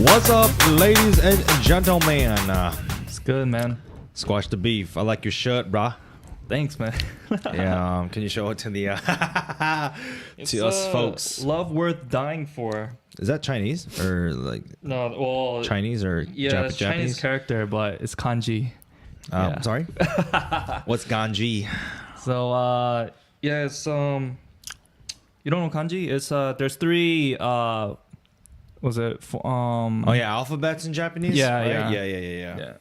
What's up, ladies and gentlemen? It's good, man. Squash the beef. I like your shirt, brah. Thanks, man. Yeah, can you show it to the to us folks? Love worth dying for. Is that Chinese or like No, well, Chinese or yeah, it's Japanese? Chinese character, but it's kanji. Yeah. Sorry. What's ganji? So, yeah, it's you don't know kanji? It's there's three was it Oh yeah, alphabets in Japanese. Yeah, right? yeah. Yeah.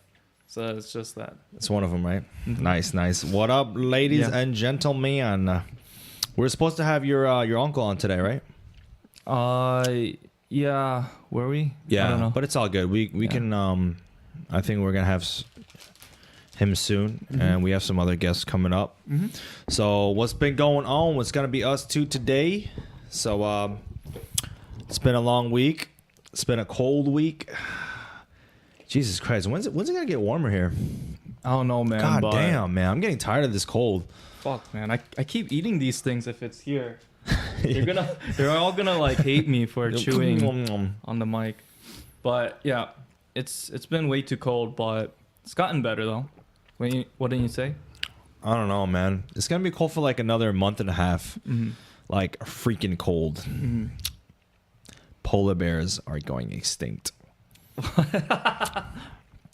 So it's just that. It's one of them, right? Mhm. Nice. What up, ladies Yeah. and gentlemen? We're supposed to have your uncle on today, right? Yeah, were we? Yeah, I don't know. but it's all good. We can. I think we're gonna have him soon, and we have some other guests coming up. Mm-hmm. So what's been going on? What's gonna be us two today? So it's been a long week. It's been a cold week. Jesus Christ, when's it gonna get warmer here? I don't know, man. God but damn, man, I'm getting tired of this cold. Fuck, man. I keep eating these things if it's here. They're all gonna like hate me for chewing on the mic. But yeah, it's been way too cold, but it's gotten better though. What didn't you say? I don't know, man. It's gonna be cold for like another month and a half. Mm-hmm. Like freaking cold. Mm-hmm. Polar bears are going extinct.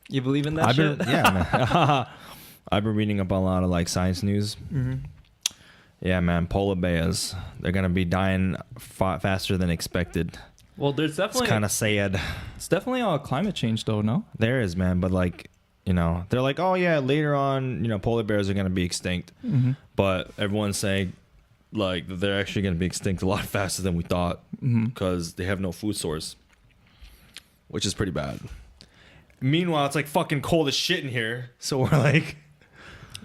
You believe in that shit? Yeah, man. I've been reading up a lot of like science news. Mm-hmm. Yeah, man. Polar bears, they're gonna be dying faster than expected. Well, there's definitely It's kind of sad. It's definitely all climate change though, no? There is, man. But like, you know, they're like, oh yeah, later on, you know, polar bears are gonna be extinct. Mm-hmm. But everyone's saying like that they're actually gonna be extinct a lot faster than we thought because they have no food source, which is pretty bad. Meanwhile, it's like fucking cold as shit in here, so we're like,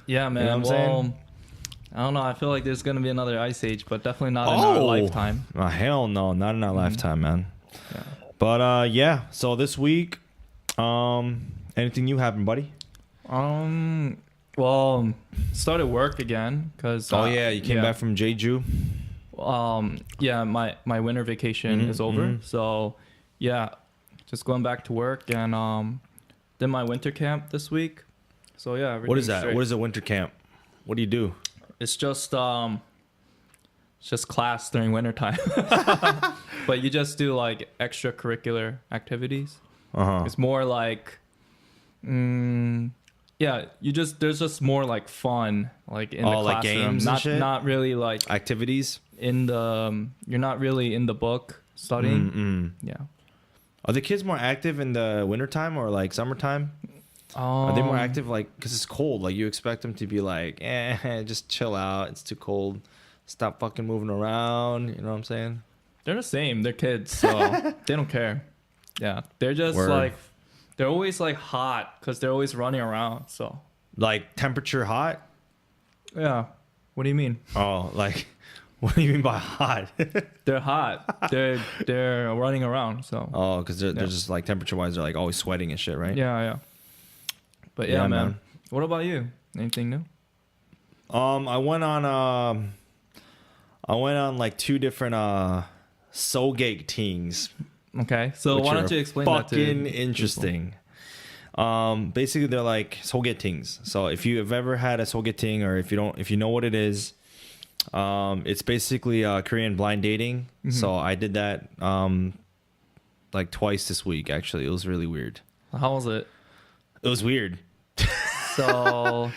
Yeah, man. You know what I'm saying? I don't know. I feel like there's gonna be another ice age, but definitely not in our lifetime. Oh, hell no, not in our lifetime, man. Yeah. But yeah, so this week, anything new happened, buddy? Well, started work again because. Oh yeah, you came back from Jeju. Yeah, my winter vacation is over, so yeah, just going back to work and did my winter camp this week. So yeah, What is that? straight. What is a winter camp? What do you do? It's just class during winter time, but you just do like extracurricular activities. It's more like, yeah, there's just more like fun, like in the classroom, like games and shit? Not really like Activities? in the you're not really in the book studying. Yeah. Are the kids more active in the wintertime or like summertime? Are they more active like because it's cold? Like you expect them to be like, just chill out. It's too cold. Stop fucking moving around. You know what I'm saying? They're the same. They're kids, so they don't care. Yeah, they're just Word. like they're always like hot because they're always running around. So Like temperature hot? yeah. What do you mean? Oh, like what do you mean by hot? They're hot. They're running around. So Oh, because they're just like temperature wise, they're like always sweating and shit, right? yeah. But yeah, man. What about you? Anything new? I went on like 2 different sogaeteens. Okay, so why don't you explain that to fucking interesting. Basically they're like sogaeteens. So if you've ever had a sogaeteeng or if you know what it is, it's basically Korean blind dating. So I did that like twice this week actually. It was really weird. How was it? It was weird. So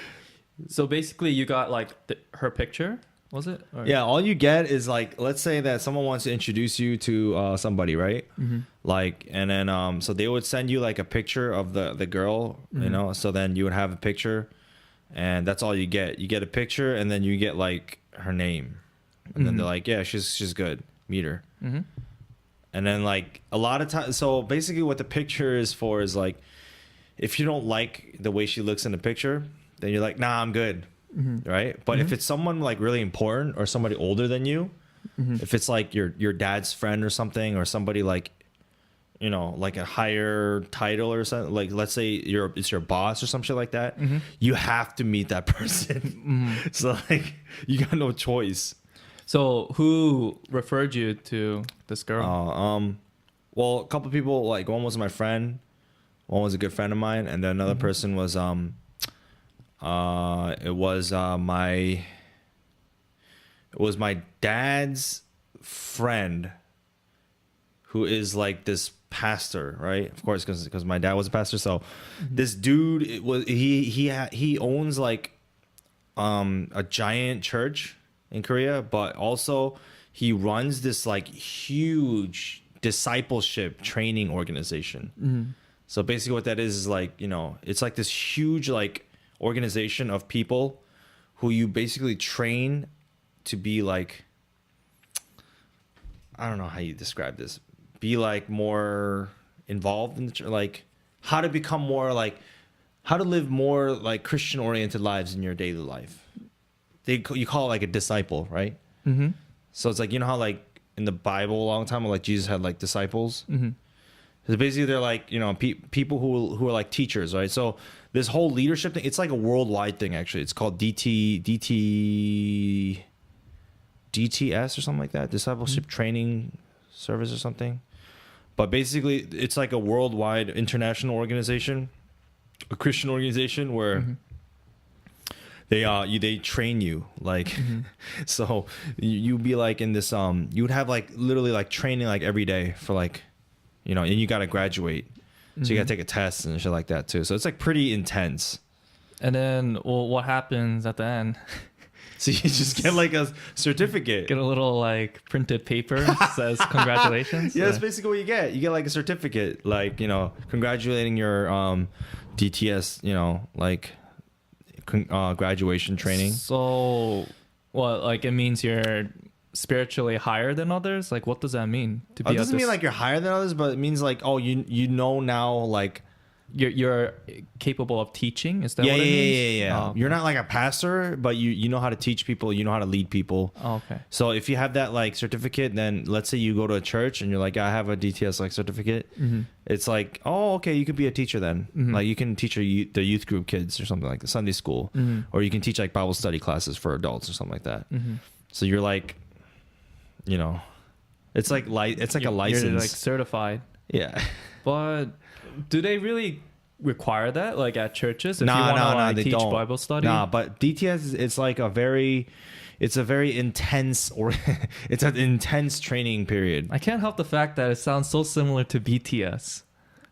basically you got like her picture, was it? Or? Yeah, all you get is like, let's say that someone wants to introduce you to somebody, right? Like, and then so they would send you like a picture of the girl, you know. So then you would have a picture, and that's all you get. You get a picture, and then you get like her name, and then they're like, yeah, she's good. Meet her. And then like a lot of times, so basically what the picture is for is like, if you don't like the way she looks in the picture, then you're like, nah, I'm good. Right? But if it's someone like really important or somebody older than you, if it's like your dad's friend or something, or somebody like, you know, like a higher title or something, like let's say it's your boss or some shit like that, you have to meet that person. So like you got no choice. So who referred you to this girl? well, a couple of people, like one was my friend, one was a good friend of mine, and then another person was it was my dad's friend, who is like this pastor, right? Of course, because my dad was a pastor. So this dude, he owns like a giant church in Korea, but also he runs this like huge discipleship training organization. So basically what that is like, you know, it's like this huge like organization of people who you basically train to be like, I don't know how you describe this, be like more involved in the like how to become more like, how to live more like Christian oriented lives in your daily life. You call it like a disciple, right? So it's like, you know how like in the Bible a long time ago, like Jesus had like disciples. So basically they're like, you know, people who are like teachers, right? So this whole leadership thing, it's like a worldwide thing actually. It's called DTS or something like that, discipleship training service or something. But basically it's like a worldwide international organization, a Christian organization where they train you like so you'd be like in this you would have like literally like training like every day for like, you know, and you got to graduate, so you got to take a test and shit like that too. So it's like pretty intense. And then, well, what happens at the end? So you just get like a certificate. Get a little like printed paper that says congratulations. Yeah, that's basically what you get. You get like a certificate, like, you know, congratulating your DTS, you know, like graduation training. So, well, like it means you're spiritually higher than others? Like, what does that mean? To be it doesn't mean like you're higher than others, but it means like, oh, you know now, like you're capable of teaching. Is that what it means? Yeah. Oh, okay. You're not like a pastor, but you know how to teach people. You know how to lead people. Oh, okay. So if you have that like certificate, then let's say you go to a church and you're like, I have a DTS like certificate. It's like, oh, okay, you could be a teacher then. Like you can teach the youth group kids or something like the Sunday school, or you can teach like Bible study classes for adults or something like that. So you're like, you know, it's like it's like a license. You're like certified. Yeah. But do they really require that like at churches if you want to like, teach don't. Bible study? Nah, but DTS it's like a very intense it's an intense training period. I can't help the fact that it sounds so similar to BTS.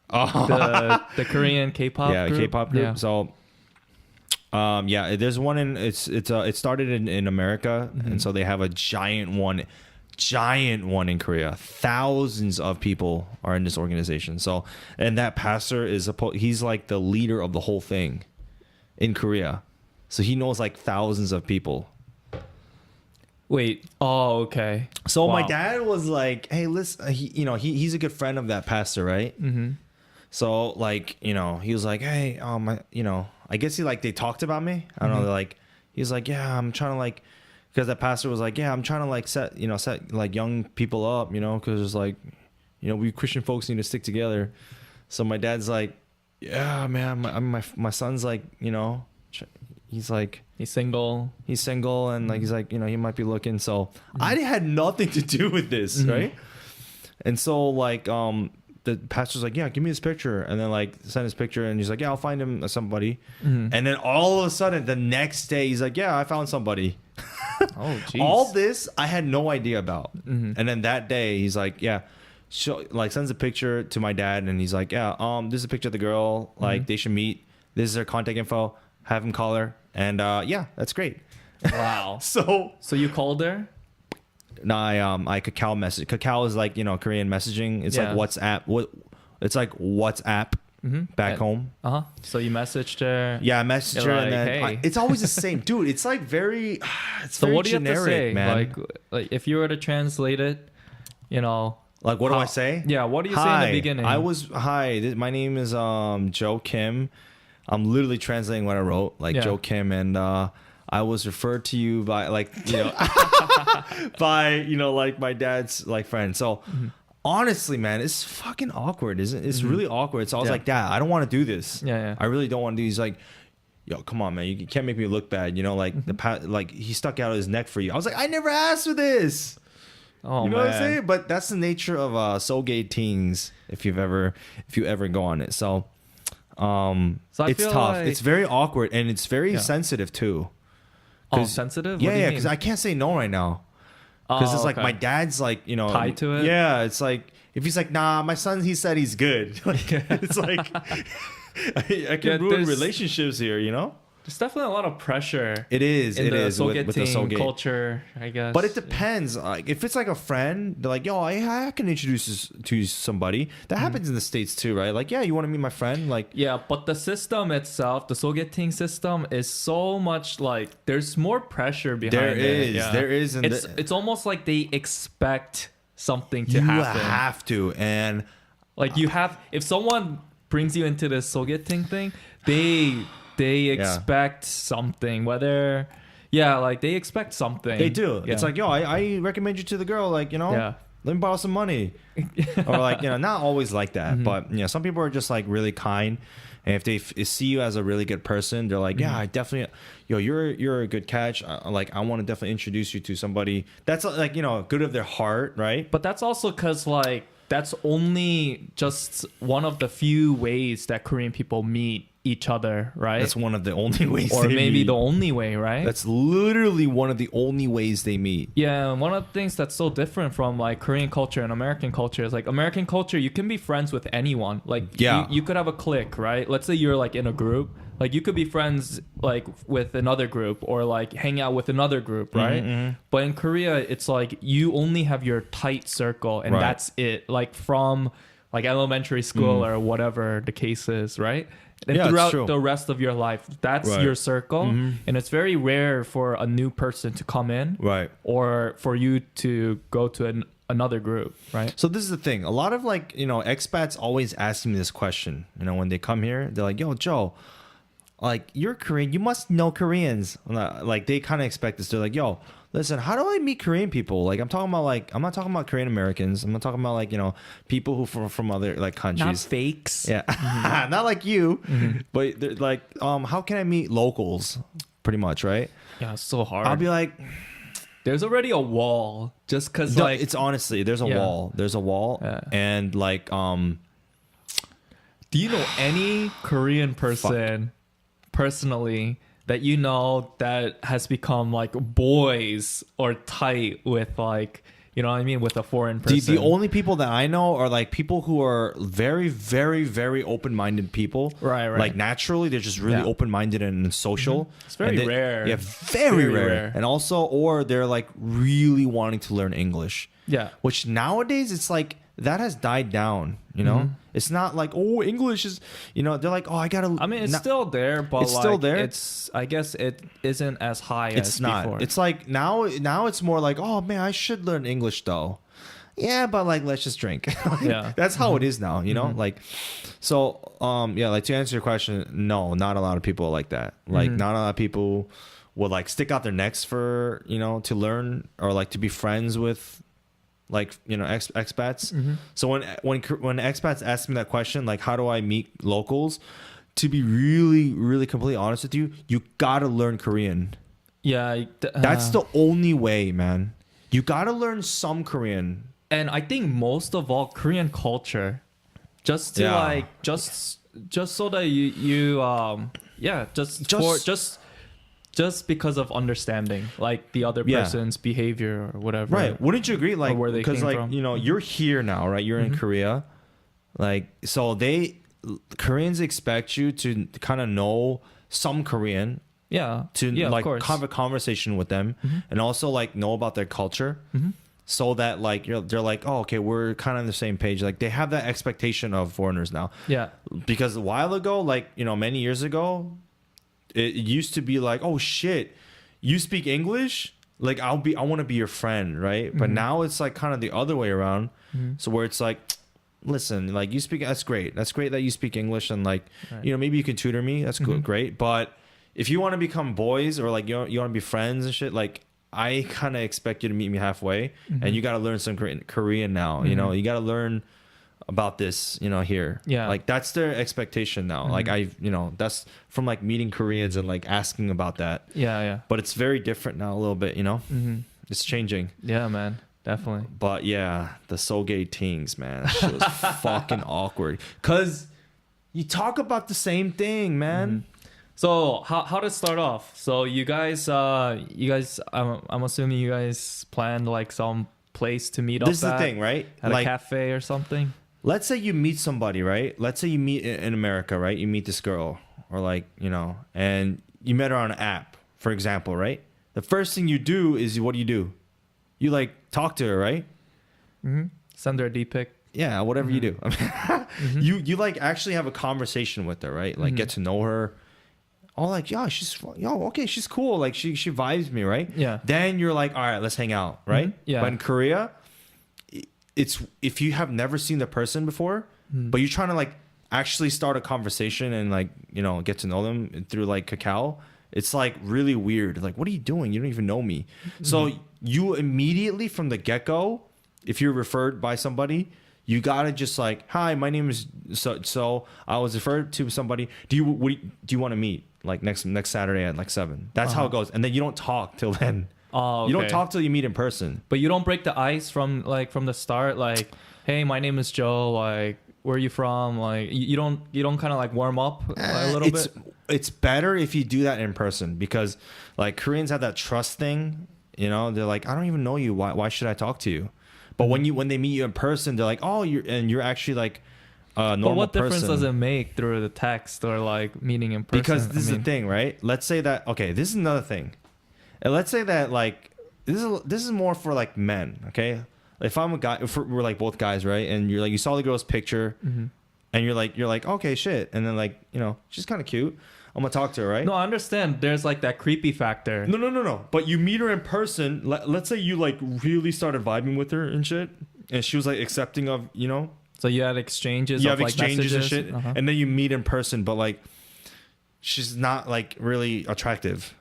The Korean K-pop group. K-pop group. Yeah. So there's one in it started in America, and so they have a giant one in Korea. Thousands of people are in this organization. So, and that pastor he's like the leader of the whole thing in Korea. So he knows like thousands of people. Wait. Oh, okay. So my dad was like, "Hey, listen, he's a good friend of that pastor, right?" So like, you know, he was like, "Hey, I guess they talked about me. I don't know. Like, he's like, yeah, I'm trying to like." Because that pastor was like, yeah, I'm trying to like set like young people up, you know, because it's like, you know, we Christian folks need to stick together. So my dad's like, yeah, man, my son's like, you know, he's single, and like he's like, you know, he might be looking. So I had nothing to do with this, right? And so like the pastor's like, yeah, give me his picture, and then like send his picture, and he's like, yeah, I'll find him somebody. And then all of a sudden the next day he's like, yeah, I found somebody. Oh, geez. All this I had no idea about. And then that day he's like, yeah, sends a picture to my dad, and he's like, yeah, this is a picture of the girl, like they should meet, this is her contact info, have him call her, and yeah, that's great. Wow. so you called her? No, I Kakao message. Kakao is like, you know, Korean messaging. It's like WhatsApp. It's like WhatsApp back home. So you messaged her. Yeah, I messaged her, like, and then hey. It's always the same, dude. It's like very. It's so very what do you generic, have to say, man. Like if you were to translate it, you know. Like what do I say? Yeah, what do you say in the beginning? My name is Joe Kim. I'm literally translating what I wrote, like Joe Kim, and I was referred to you by like, you know, by, you know, like my dad's like friend. So honestly, man, it's fucking awkward, isn't it? It's really awkward. So I was like, Dad, I don't want to do this. I really don't want to do. He's like, yo, come on, man, you can't make me look bad. You know, like like he stuck out his neck for you. I was like, I never asked for this. Oh, you know man. what I'm saying? But that's the nature of sogaeteens. If you ever go on it, so I it's feel tough. like- It's very awkward and it's very Yeah. sensitive too. Oh, sensitive? Yeah, What do you yeah. mean? Because I can't say no right now. Because it's like okay. my dad's like, you know, Tied to it? Yeah, it's like if he's like, nah, my son, he said he's good. Like, it's like I can ruin there's- relationships here, you know. There's definitely a lot of pressure. It is. In It the is with the sogaeteeng sogae culture, I guess. But it depends. Like if it's like a friend, they're like, yo, I can introduce this to somebody. That happens in the States too, right? Like, yeah, you want to meet my friend? Like, Yeah, but the system itself, the sogaeteeng system, is so much like there's more pressure behind there it. is. Yeah. There is. And It's almost like they expect something to you happen. have to. And Like you have, if someone brings you into this sogaeteeng thing, they expect something. Whether, like they expect something. they do. Yeah. It's like, yo, I recommend you to the girl. Like, you know, Yeah. let me borrow some money. Or like, you know, not always like that. But, you know, some people are just like really kind. And if they see you as a really good person, they're like, yeah, I definitely, yo, you're a good catch. Like, I want to definitely introduce you to somebody that's like, you know, good of their heart, right? But that's also because like that's only just one of the few ways that Korean people meet each other, right? That's one of the only ways or they maybe meet. the only way, right? That's literally one of the only ways they meet. Yeah, and one of the things that's so different from like Korean culture and American culture is like American culture, you can be friends with anyone. Like Yeah. you could have a clique, right? Let's say you're like in a group, like you could be friends like with another group or like hang out with another group, right? But in Korea, it's like you only have your tight circle and Right. that's it. Like from like elementary school or whatever the case is, right? And Yeah, it's throughout true. the rest of your life, that's Right. your circle. And it's very rare for a new person to come in Right. or for you to go to another group, right? So this is the thing. A lot of like, you know, expats always ask me this question. You know, when they come here, they're like, yo, Joe, like you're Korean, you must know Koreans. Like they kind of expect this. They're like, yo, listen, how do I meet Korean people? Like I'm not talking about Korean Americans. I'm not talking about like, you know, people who from other like countries. Not fakes. Yeah. Not like you. But they're like, how can I meet locals? Pretty much, right? Yeah, it's so hard. I'll be like, There's already a wall just because no, like it's honestly, there's a Yeah. wall. There's a wall. Yeah. And like, do you know any Korean person personally that you know that has become like boys or tight with like, you know what I mean, with a foreign person? the only people that I know are like people who are very, very, very open-minded people. Right. Like naturally, they're just really Yeah. open-minded and social. It's very And rare. Yeah, very, Very rare. rare. And also, or they're like really wanting to learn English. Yeah. Which nowadays it's like that has died down. You know, it's not like English is. You know, they're like I gotta. I mean, it's not- still there, but It's like, still there? It's I guess it isn't as high It's as not. before. It's like now it's more like, oh man, I should learn English though. Yeah, but like let's just drink. Like, Yeah. That's how it is now, you know? Like so yeah, like to answer your question, no, not a lot of people are like that. Like not a lot of people would like stick out their necks for, you know, to learn or like to be friends with like, you know, expats. So when expats ask me that question, like how do I meet locals? To be really, really completely honest with you, you gotta learn Korean. yeah. That's the only way, man. You gotta learn some Korean. And I think most of all Korean culture, just to Yeah. like just so that you just because of understanding like the other Yeah. person's behavior or whatever. Right. Wouldn't you agree? Like, where they because came like, from. you know, you're here now, right? You're in Korea. Like, so Koreans expect you to kind of know some Korean Yeah. to yeah, like of course. have a conversation with them and also like know about their culture. So that like they're like, oh, okay, we're kind of on the same page. Like they have that expectation of foreigners now. Yeah. Because a while ago, like, you know, many years ago, it used to be like, oh shit, you speak English? Like I want to be your friend, right? But now it's like kind of the other way around. So where it's like, listen, like you speak, that's great. That's great that you speak English and like, you know, maybe you can tutor me. That's good, great. But if you want to become boys or like you want to be friends and shit, like I kind of expect you to meet me halfway and you got to learn some Korean now. You know, you got to learn about this, you know, here. Yeah. Like that's their expectation now. Like you know, that's from like meeting Koreans and like asking about that. Yeah. But it's very different now a little bit, you know? It's changing. Yeah, man. definitely. But yeah, the sogaeteeng, man, that shit was fucking awkward. Cause you talk about the same thing, man. So how to start off? So you guys, I'm assuming you guys planned like some place to meet up. This is the thing, right? At a cafe or something. Let's say you meet somebody, right? Let's say you meet in America, right? You meet this girl, or like, you know, and you met her on an app, for example, right? The first thing you do is what do? You like talk to her, right? Send her a D-pic. Yeah, whatever you do. I mean, you like actually have a conversation with her, right? Like get to know her. Oh, like, okay, she's cool. Like she vibes me, right? Yeah. Then you're like, all right, let's hang out, right? Yeah. But in Korea, it's if you have never seen the person before, but you're trying to like actually start a conversation and like, you know, get to know them through like Kakao, it's like really weird. Like, what are you doing? You don't even know me. So you immediately from the get-go, if you're referred by somebody, you gotta just like, hi, my name is so I was referred to somebody. Do you want to meet like next Saturday at like 7? That's how it goes. And then you don't talk till then. Oh, okay. You don't talk till you meet in person. But you don't break the ice from the start. Like, hey, my name is Joe. Like, where are you from? Like, you don't kind of like warm up a little bit. It's better if you do that in person because like Koreans have that trust thing. You know, they're like, I don't even know you. Why should I talk to you? But when they meet you in person, they're like, oh, you're actually like a normal person. But what difference does it make through the text or like meeting in person? Because this is the thing, right? Let's say that, okay, this is another thing. And let's say that like, this is more for like men, okay? If I'm a guy, if we're like both guys, right? And you're like, you saw the girl's picture and you're like, okay, shit. And then like, you know, she's kind of cute. I'm gonna talk to her, right? No, I understand. There's like that creepy factor. No. But you meet her in person. Let's say you like really started vibing with her and shit, and she was like accepting of, you know. So you had exchanges. You have exchanges and shit, and then you meet in person, but like she's not like really attractive.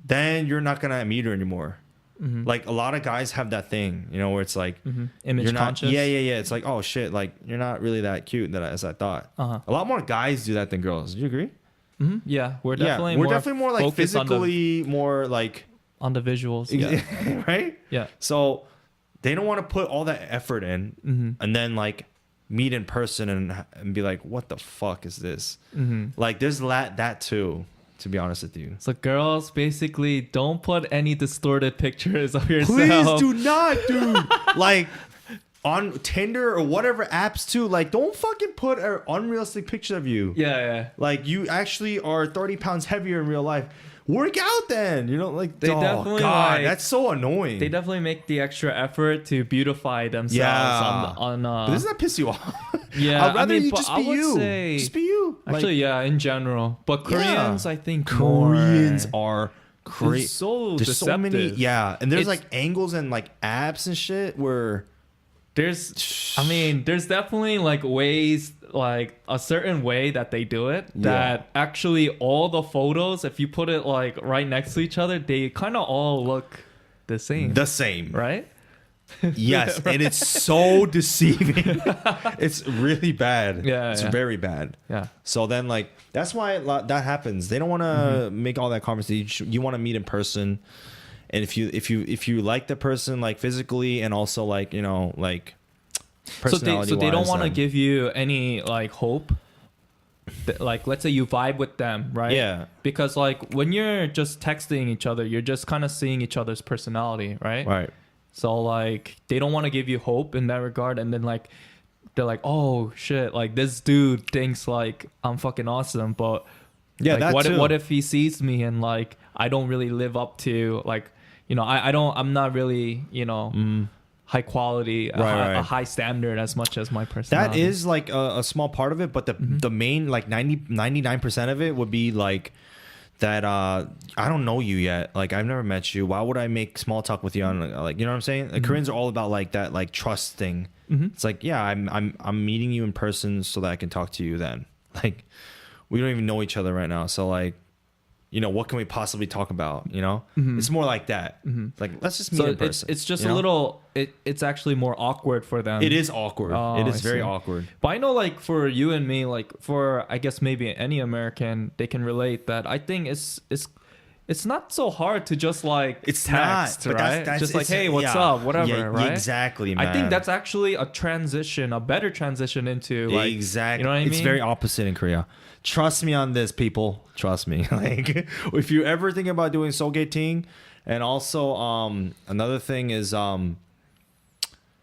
Then you're not gonna meet her anymore. Like a lot of guys have that thing, you know, where it's like image conscious. Yeah. It's like, oh shit, like you're not really that cute as I thought. A lot more guys do that than girls. Do you agree? Yeah, we're definitely more like physically more like on the visuals, yeah. Right? Yeah. So they don't want to put all that effort in and then like meet in person and be like, what the fuck is this? Like there's that too, to be honest with you. So girls, basically don't put any distorted pictures of yourself. Please do not, dude. Like on Tinder or whatever apps too, like don't fucking put an unrealistic picture of you. Yeah. Like you actually are 30 pounds heavier in real life. Work out then, you know, like they definitely God, that's so annoying. They definitely make the extra effort to beautify themselves. Yeah. But doesn't that piss you off? Yeah, I'd rather you just be you. Just be you. Actually, yeah, in general. But Koreans, I think Koreans are crazy. So there's deceptive. so many, yeah, and there's like angles and like apps and shit where. There's definitely like ways, like a certain way that they do it that actually all the photos, if you put it like right next to each other, they kind of all look the same. Right? Yes, and it's so deceiving. It's really bad. Yeah, it's very bad. Yeah. So then like that's why that happens. They don't want to make all that conversation. You want to meet in person. And if you like the person like physically and also like, you know, like personality so they don't want to give you any like hope. Like let's say you vibe with them, right? Yeah. Because like when you're just texting each other, you're just kind of seeing each other's personality, right? Right. So like they don't want to give you hope in that regard, and then like they're like, oh shit, like this dude thinks like I'm fucking awesome, but yeah, like, what if he sees me and like I don't really live up to like. You know, I'm not really, you know, high quality, a high standard as much as my personality. That is like a small part of it, but the main like 99% of it would be like that I don't know you yet. Like I've never met you. Why would I make small talk with you on like, you know what I'm saying? Like, Koreans are all about like that like trust thing. It's like, yeah, I'm meeting you in person so that I can talk to you then. Like we don't even know each other right now. So like, you know, what can we possibly talk about? You know, it's more like that. Like, let's just meet in person. It's just a little. It's actually more awkward for them. It is awkward. It is very awkward. But I know, like for you and me, like for I guess maybe any American, they can relate that. I think it's not so hard to just like It's text, not, but right? that's Just like, hey, what's up? Whatever, right? Exactly, man. I think that's actually a better transition into like, exactly. You know what I mean? It's very opposite in Korea. Trust me on this, people. Trust me. Like, if you ever think about doing sogaeteeng, and also another thing is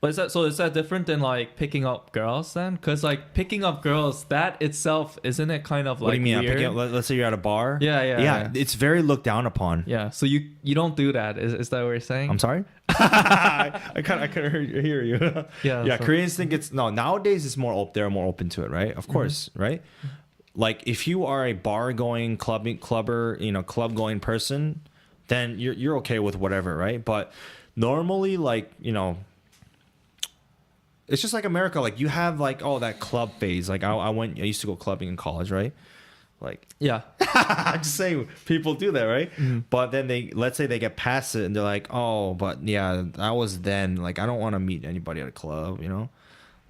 But is that different than like picking up girls then? Because like picking up girls, that itself isn't it kind of like what do you mean? weird? Picking up, let's say you're at a bar. Yeah. It's very looked down upon. Yeah. So you don't do that. Is that what you're saying? I'm sorry. I kind of hear you. Yeah. So, Koreans think it's no. Nowadays it's more they're more open to it, right? Of course, right? Like if you are a bar going, club going person, then you're okay with whatever, right? But normally, like it's just like America. Like you have like that club phase. Like I used to go clubbing in college, right? Like yeah. I'm just saying people do that, right? But then let's say they get past it and they're like, oh, but yeah, that was then. Like I don't want to meet anybody at a club,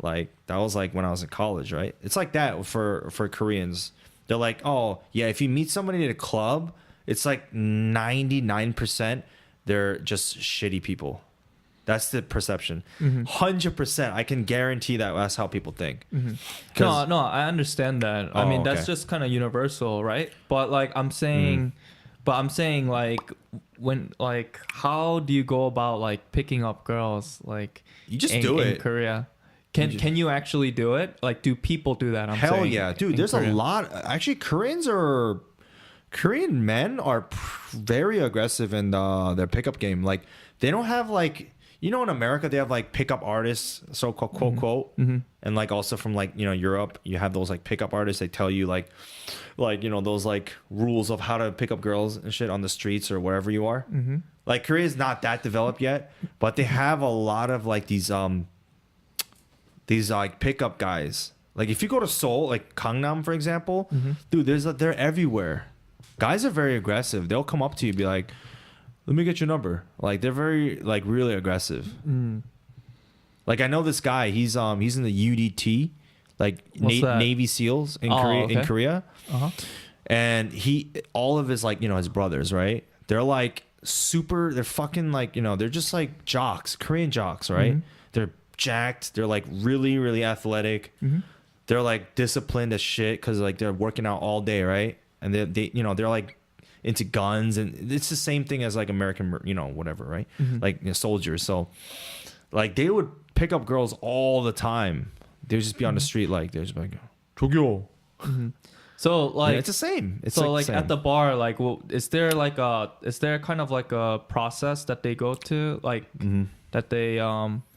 Like that was like when I was in college, right? It's like that for Koreans. They're like, oh yeah, if you meet somebody at a club, it's like 99% they're just shitty people. That's the perception. 100%. I can guarantee that's how people think. No, I understand that. I mean, that's just kind of universal, right? But like I'm saying, like when like how do you go about like picking up girls like you just do it in Korea? Can you actually do it? Like, do people do that? Hell yeah, dude. There's Korea. A lot. Actually, Korean men are very aggressive in their pickup game. Like they don't have like. In America, they have like pickup artists, so-called quote, and like also from like, Europe, you have those like pickup artists. They tell you like, those like rules of how to pick up girls and shit on the streets or wherever you are. Like Korea is not that developed yet, but they have a lot of like these like pickup guys. Like if you go to Seoul, like Gangnam, for example, dude, they're everywhere. Guys are very aggressive. They'll come up to you and be like, let me get your number. Like they're very like really aggressive. Like I know this guy. He's in the UDT, like Navy SEALs in Korea. And all of his like his brothers, right? They're like they're fucking like they're just like jocks, Korean jocks, right? They're jacked. They're like really really athletic. They're like disciplined as shit because like they're working out all day, right? And they're like into guns, and it's the same thing as like American, whatever, right? Like soldiers. So like they would pick up girls all the time. They would just be on the street like they're just like Tokyo. So like it's the same. It's so like same. at the bar, like is there kind of like a process that they go to, like that they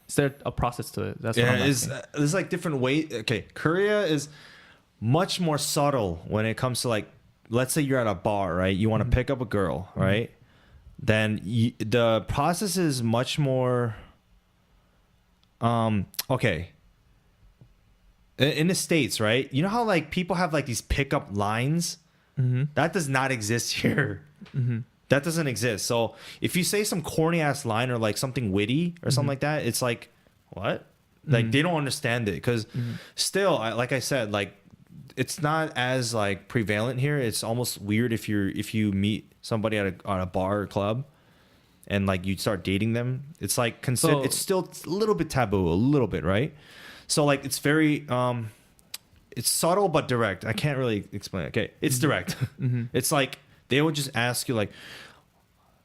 is there a process to it? That's what I'm asking. There's like different ways. Okay, Korea is much more subtle when it comes to like, let's say you're at a bar, right? You want to pick up a girl, right? Then the process is much more okay. In the States, right? You know how like people have like these pickup lines? That does not exist here. That doesn't exist. So if you say some corny ass line or like something witty or something like that, it's like, what? Like they don't understand it because still, like I said, like it's not as like prevalent here. It's almost weird if you meet somebody at a bar or club and like you start dating them. It's like it's still a little bit taboo, a little bit, right? So like it's very it's subtle but direct. I can't really explain it. Okay, it's direct. It's like they would just ask you like,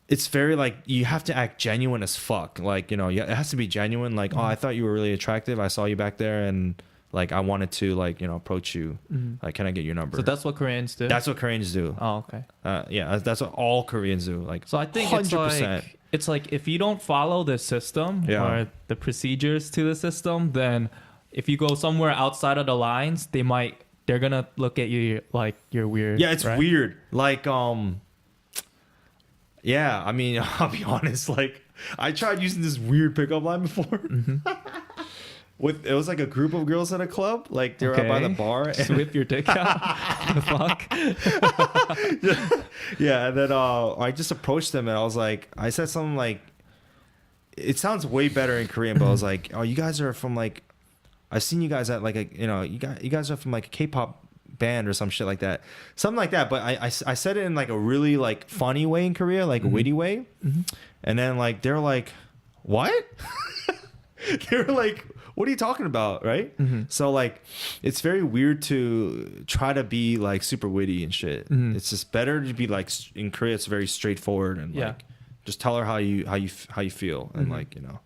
it's very like you have to act genuine as fuck. Like, it has to be genuine. Like, oh, I thought you were really attractive. I saw you back there and like I wanted to like, approach you. Like, can I get your number? So that's what Koreans do? That's what Koreans do. Oh, okay. Yeah, that's what all Koreans do. Like, so I think 100%. It's like if you don't follow the system or the procedures to the system, then if you go somewhere outside of the lines, they're gonna look at you like you're weird. Yeah, it's right? weird. Like, yeah, I mean, I'll be honest. Like, I tried using this weird pickup line before. It was like a group of girls at a club. Like they were out by the bar. Just whip your dick out. The fuck? Yeah, and then I just approached them and I said something like, it sounds way better in Korean, but I was like, oh, you guys are from like, I've seen you guys at like you guys are from like a K-pop band or some shit like that, something like that. But I said it in like a really like funny way in Korea, like a witty way, and then like they're like, what? They were like, what are you talking about, right? So like it's very weird to try to be like super witty and shit. It's just better to be like, in Korea it's very straightforward and like just tell her how you feel and like, you know.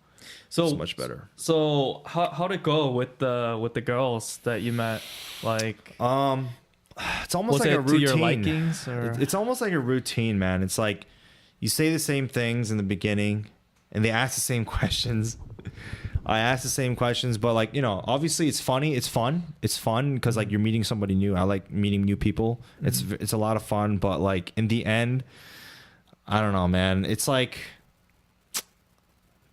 So it's much better. So how'd it go with the girls that you met? Like it's almost like a routine. To your likings, or? It's almost like a routine, man. It's like you say the same things in the beginning and they ask the same questions. I ask the same questions, but like, you know, obviously it's funny. It's fun because like you're meeting somebody new. I like meeting new people. It's a lot of fun, but like in the end, I don't know, man. It's like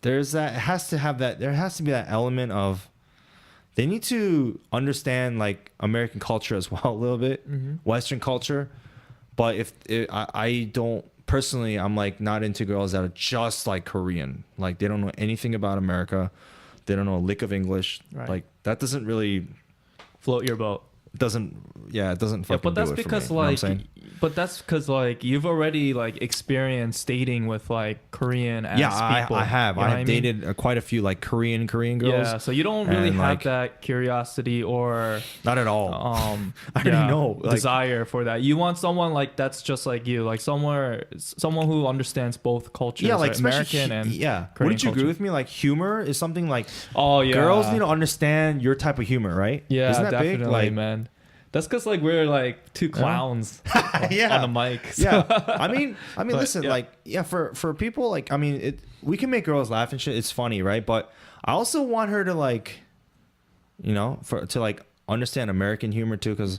there has to be that element of they need to understand like American culture as well a little bit, Western culture. But I don't personally, I'm like not into girls that are just like Korean. Like they don't know anything about America. They don't know a lick of English. Right. Like that doesn't really float your boat. It doesn't fucking but that's do it because for me, like, but that's because like you've already like experienced dating with like Korean ass people. I have. You know I've dated quite a few like Korean girls. Yeah, so you don't really have like, that curiosity or not at all. I already know like, desire for that. You want someone like that's just like you, like someone who understands both cultures. Yeah, like American and Korean Wouldn't you culture. agree with me? Like humor is something like girls need to understand your type of humor, right? Yeah, isn't that definitely, big? Like, man. That's because like we're like two clowns on a mic. So. Yeah, I mean, but, listen, like for people like I mean, we can make girls laugh and shit. It's funny, right? But I also want her to like, you know, to like understand American humor too, because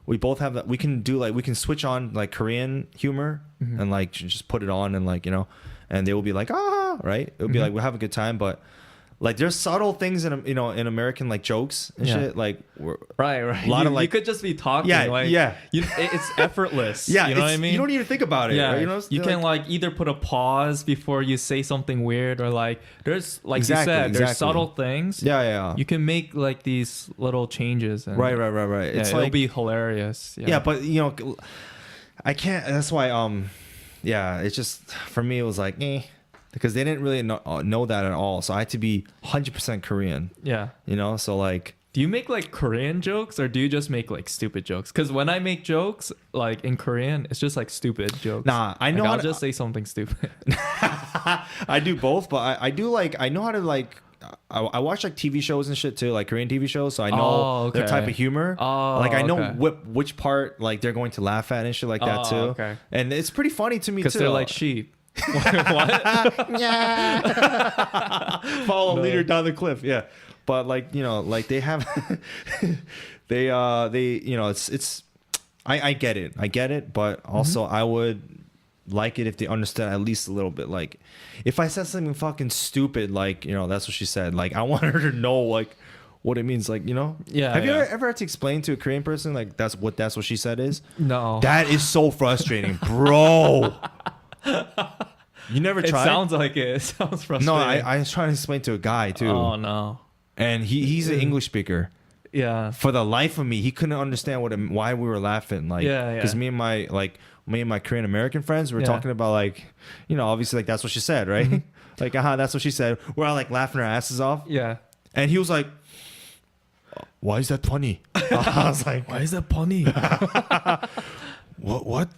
we both have that. We can do like we can switch on like Korean humor and like just put it on and like, you know, and they will be like right. It'll be like we'll have a good time, but. Like there's subtle things in, you know, in American like jokes and shit. Like right. A lot of like you could just be talking. It's effortless. Yeah, you know what I mean. You don't need to think about it. Yeah, right? You know, you can like either put a pause before you say something weird or like there's like you said there's subtle things. Yeah. You can make like these little changes. And, right. Yeah, it'll be hilarious. Yeah, but you know, I can't. That's why. It's just for me it was like because they didn't really know that at all. So I had to be 100% Korean. Yeah. You know, so like... Do you make like Korean jokes or do you just make like stupid jokes? Because when I make jokes like in Korean, it's just like stupid jokes. Nah, I know I'll just say something stupid. I do both, but I do like... I know how to like... I watch like TV shows and shit too, like Korean TV shows, so I know their type of humor. Like I know which part like they're going to laugh at and shit like that too. Okay. And it's pretty funny to me too. Because they're like sheep. What? Follow leader down the cliff. Yeah, but like you know, like they have, they you know, it's. I get it, but also I would like it if they understand at least a little bit. Like, if I said something fucking stupid, like you know, that's what she said. Like, I want her to know like what it means. Like, you know. Yeah. Have you ever had to explain to a Korean person like that's what she said is? No. That is so frustrating, bro. You never tried? It sounds like it. It sounds frustrating. No, I was trying to explain to a guy too. Oh no. And he's an English speaker. Yeah. For the life of me, he couldn't understand why we were laughing. Like, because me and my Korean American friends were talking about like, you know, obviously like that's what she said, right? Like, that's what she said. We're all like laughing our asses off. Yeah. And he was like, "Why is that funny?" I was like, "Why is that funny?" What?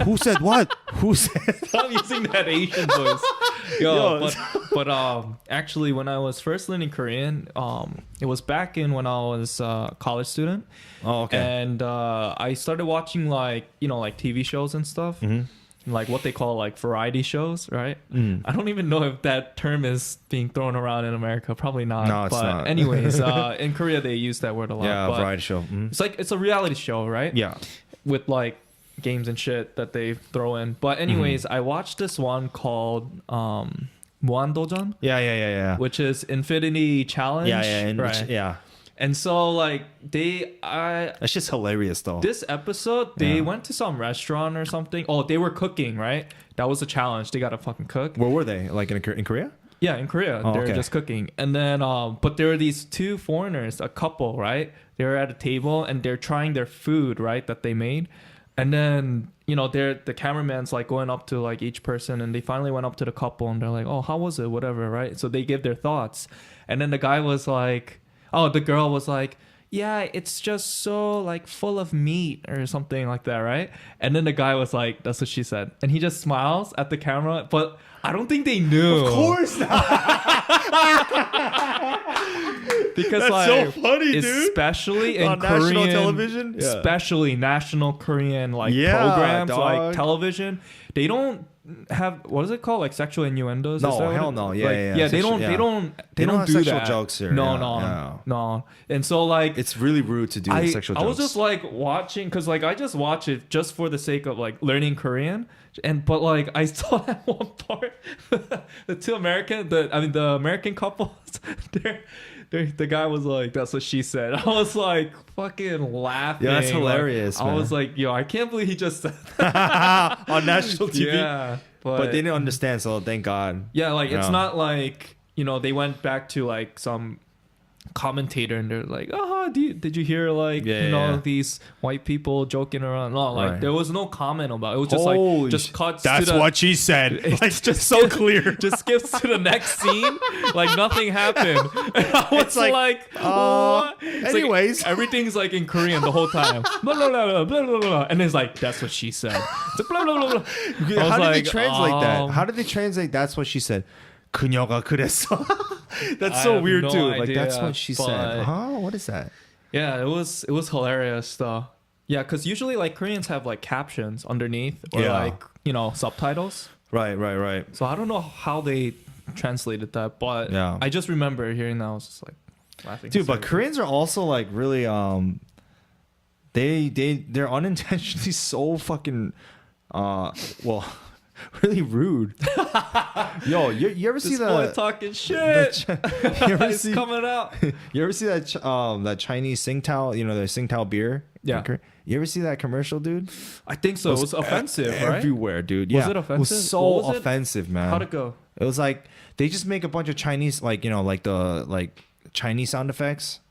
Who said what? Who said? Stop using that Asian voice. But actually, when I was first learning Korean, it was back in when I was a college student. Oh, okay. And I started watching like TV shows and stuff, like what they call like variety shows, right? I don't even know if that term is being thrown around in America. Probably not. No, it's not. Anyways, in Korea they use that word a lot. Yeah, variety show. It's a reality show, right? Yeah. With like games and shit that they throw in. But anyways, I watched this one called 무한도전. Yeah. Which is Infinity Challenge. Yeah. And so like that's just hilarious though. This episode they went to some restaurant or something. Oh, they were cooking, right? That was a challenge. They got to fucking cook. Where were they? Like in Korea? Yeah, in Korea, they're just cooking. And then, but there were these two foreigners, a couple, right? They were at a table and they're trying their food, right, that they made. And then, you know, the cameraman's like going up to like each person, and they finally went up to the couple and they're like, oh, how was it? Whatever, right? So they give their thoughts. And then the guy was like, the girl was like, yeah, it's just so like full of meat or something like that, right? And then the guy was like, that's what she said. And he just smiles at the camera, but I don't think they knew. Of course not. Because that's like, so funny, dude. Especially in on Korean national television, especially national Korean like programs, like television, they don't have, what is it called, like sexual innuendos? No, hell no. Yeah. They don't do sexual that. jokes here. No. And so like, it's really rude to do sexual jokes. I was just like watching, because like I just watch it just for the sake of like learning Korean. But like I saw that one part, the American couples, the guy was like, that's what she said. I was like fucking laughing. Yeah, that's hilarious. Like, man. I was like, yo, I can't believe he just said that on national TV. Yeah, but they didn't understand, so thank God. Yeah, like it's not like, you know, they went back to like some commentator and they're like, did you hear like these white people joking around? No, like there was no comment about it. It was just like just cuts. That's what she said. It's just so clear. Just skips to the next scene, like nothing happened. And I was like, what? Anyways, like, everything's like in Korean the whole time. Blah, blah, blah, blah, blah, blah. And it's like, that's what she said. It's like, blah, blah, blah, blah. How did they translate that? How did they translate that's what she said? 그녀가 그랬어. That's so weird too. Idea, like that's what she said. What is that? Yeah, it was hilarious though. Yeah, because usually like Koreans have like captions underneath or like, you know, subtitles. Right. So I don't know how they translated that, but I just remember hearing that. I was just like laughing. Dude, but Koreans are also like really they're unintentionally so fucking really rude. Yo, you ever see that? Boy talking shit. You ever see coming out? You ever see that that Chinese Tsingtao? You know, the Tsingtao beer. Yeah. You ever see that commercial, dude? I think so. It was offensive, right? Everywhere, dude. Yeah. Was it offensive? It was so offensive, man. How'd it go? It was like they just make a bunch of Chinese, like, you know, like the Chinese sound effects.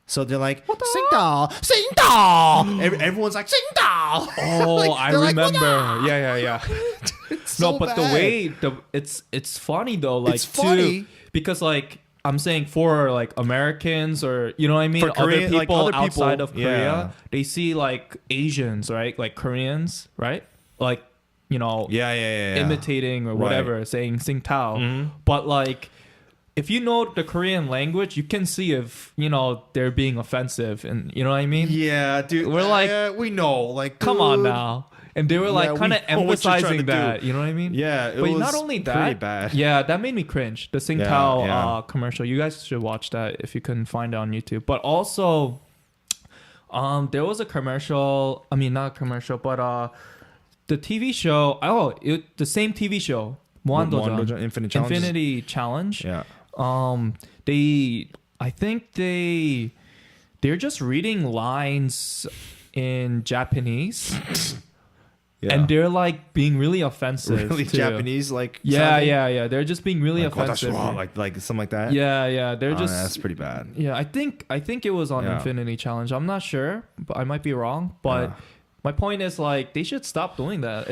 So they're like, Tsingtao, Tsingtao. Everyone's like, Tsingtao. Oh, like, I remember. Like, yeah. So but bad. The way it's funny though, like it's funny too, because like I'm saying for like Americans or, you know what I mean, for Korean, other people like outside of Korea, they see like Asians, right, like Koreans, right, like, you know, imitating or whatever, saying Tsingtao, but like, if you know the Korean language, you can see if, you know, they're being offensive, and you know what I mean? Yeah, dude. We're like, we know, like, come on now. And they were like kind of emphasizing that, you know what I mean? Yeah, but not only that, pretty bad. Yeah, that made me cringe. The Tsingtao commercial. You guys should watch that if you couldn't find it on YouTube. But also, there was a commercial. I mean, not a commercial, but the TV show. The same TV show. 무한도전, Infinity Challenge. Yeah. I think they're just reading lines in Japanese. Yeah. And they're like being really offensive. Really too. Japanese, like yeah. They're just being really offensive. Like something like that. Yeah. They're just that's pretty bad. Yeah, I think it was on Infinity Challenge. I'm not sure, but I might be wrong. But my point is like they should stop doing that.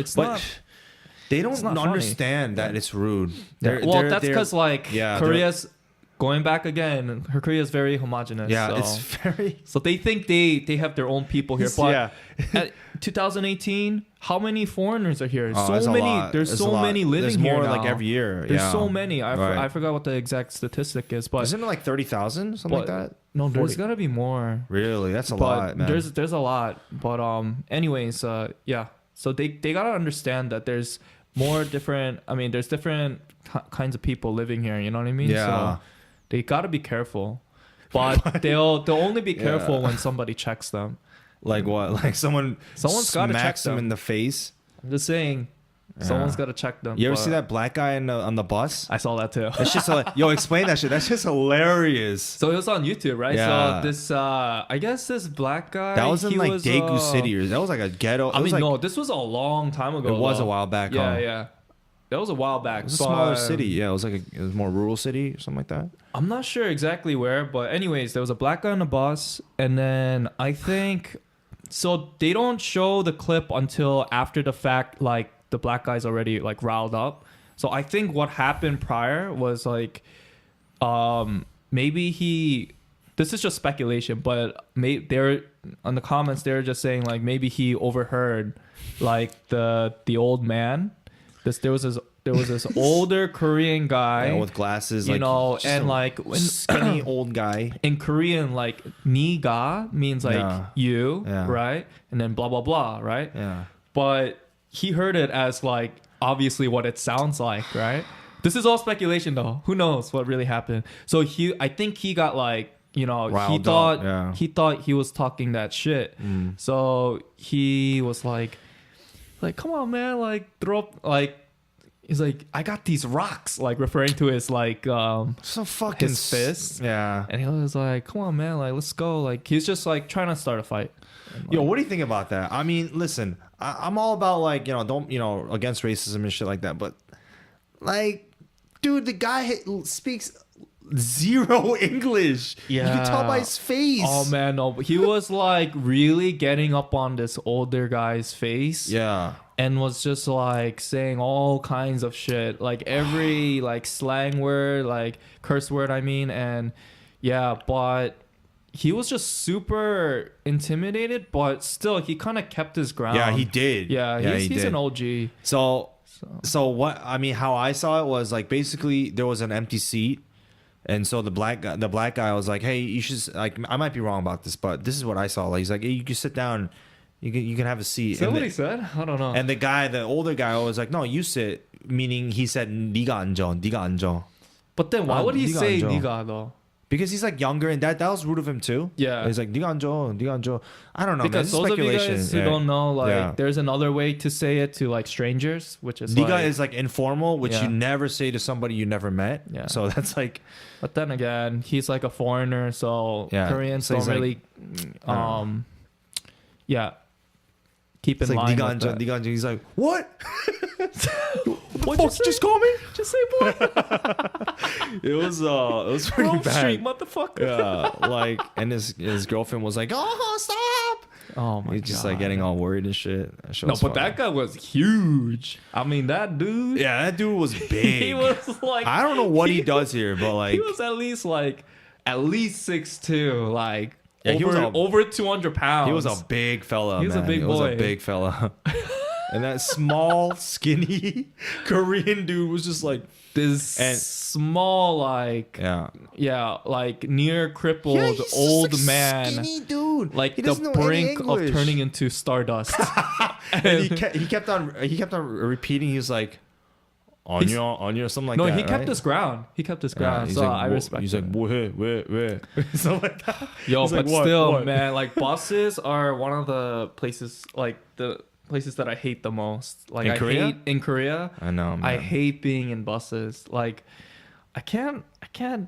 They don't understand that it's rude. That's because like Korea's going back again. Korea is very homogenous. Yeah, so. it's very. So they think they have their own people here. But at 2018, how many foreigners are here? So many. There's so many living here now. Like every year. There's so many. I forgot what the exact statistic is, but isn't it like 30,000 something like that? No, there's gotta be more. Really, that's a lot, man. There's a lot, but anyways, yeah. So they gotta understand that there's more different. I mean, there's different kinds of people living here. You know what I mean? Yeah. So they gotta be careful, but they'll only be careful when somebody checks them. Like what? Like someone's gotta check them in the face. I'm just saying, someone's gotta check them. You ever see that black guy on the bus? I saw that too. It's just yo, explain that shit. That's just hilarious. So it was on YouTube, right? Yeah. So this, I guess this black guy. That was in like Daegu City, or that was like a ghetto. No, this was a long time ago. It was a while back. Yeah. that was a while back. It was a smaller city. Yeah, it was more rural city or something like that. I'm not sure exactly where, but anyways, there was a black guy on the bus, and then I think so they don't show the clip until after the fact, like the black guy's already like riled up. So I think what happened prior was like maybe he, this is just speculation, but they're on the comments they're just saying like maybe he overheard like the old man. There was this older Korean guy with glasses, you know, and like skinny old guy. In Korean, like "niga" means like you, right? And then blah blah blah, right? Yeah. But he heard it as like obviously what it sounds like, right? This is all speculation though. Who knows what really happened? So I think he got like, you know, he thought he was talking that shit. So he was like, come on, man, like throw up, like. He's like, I got these rocks, like referring to his like so fucking his fist. Yeah. And he was like, come on, man, like let's go. Like he's just like trying to start a fight. And, like, yo, what do you think about that? I mean, listen, I'm all about like, you know, don't, you know, against racism and shit like that, but like, dude, the guy speaks zero English. Yeah. You can tell by his face. Oh man, no, he was like really getting up on this older guy's face. Yeah. And was just like saying all kinds of shit, like every like slang word, like curse word, I mean. And yeah, but he was just super intimidated, but still he kind of kept his ground. Yeah, he did. Yeah, he's an OG. So what, I mean, how I saw it was like basically there was an empty seat. And so the black guy was like, hey, you should, like, I might be wrong about this, but this is what I saw. Like, he's like, hey, you can sit down. You can have a seat. Is that what he said? I don't know. And the older guy was like, no, you sit. Meaning he said, 네가 앉아, 네가 앉아. But then why would he say 네가 though? Because he's like younger, and that was rude of him too. Yeah. He's like, 네가 앉아, 네가 앉아. I don't know, because man. those of you guys who don't know, like, there's another way to say it to like strangers, which is 네가 like, is like informal, which you never say to somebody you never met. Yeah. So that's like. But then again, he's like a foreigner, so Koreans don't really, keep in mind. Like, 네가 앉아. He's like, what? What you just call me? Just say what? It was pretty Grove bad. Street, motherfucker. Yeah, like, and his girlfriend was like, oh, stop. Oh my god. He's just like getting all worried and shit. No, but that guy was huge. I mean, that dude. Yeah, that dude was big. He was like, I don't know what he does here, but like he was at least 6'2", like yeah, over 200 pounds. He was a big fella. He was man. a big boy. He was a big fella. And that small, skinny Korean dude was just like this small, like like near crippled old man, skinny dude, like the brink of turning into stardust. And he kept on repeating. He was like, on your something like that. No, he kept his ground. He kept his ground. So like, I respect. He's like, where? Something like that. Yo, but like, still, man, like buses are one of the places, like the places that I hate the most. Like in Korea. I know, man. I hate being in buses. Like I can't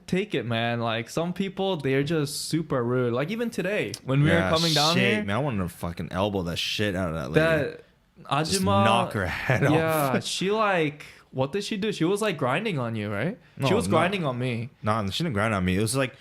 take it, man. Like some people, they're just super rude. Like even today when we were coming down here, man, I wanted to fucking elbow the shit out of that lady. That Ajima, just knock her head off. Yeah, she like, what did she do? She was like grinding on you, right? She was grinding on me. No, she didn't grind on me. It was like.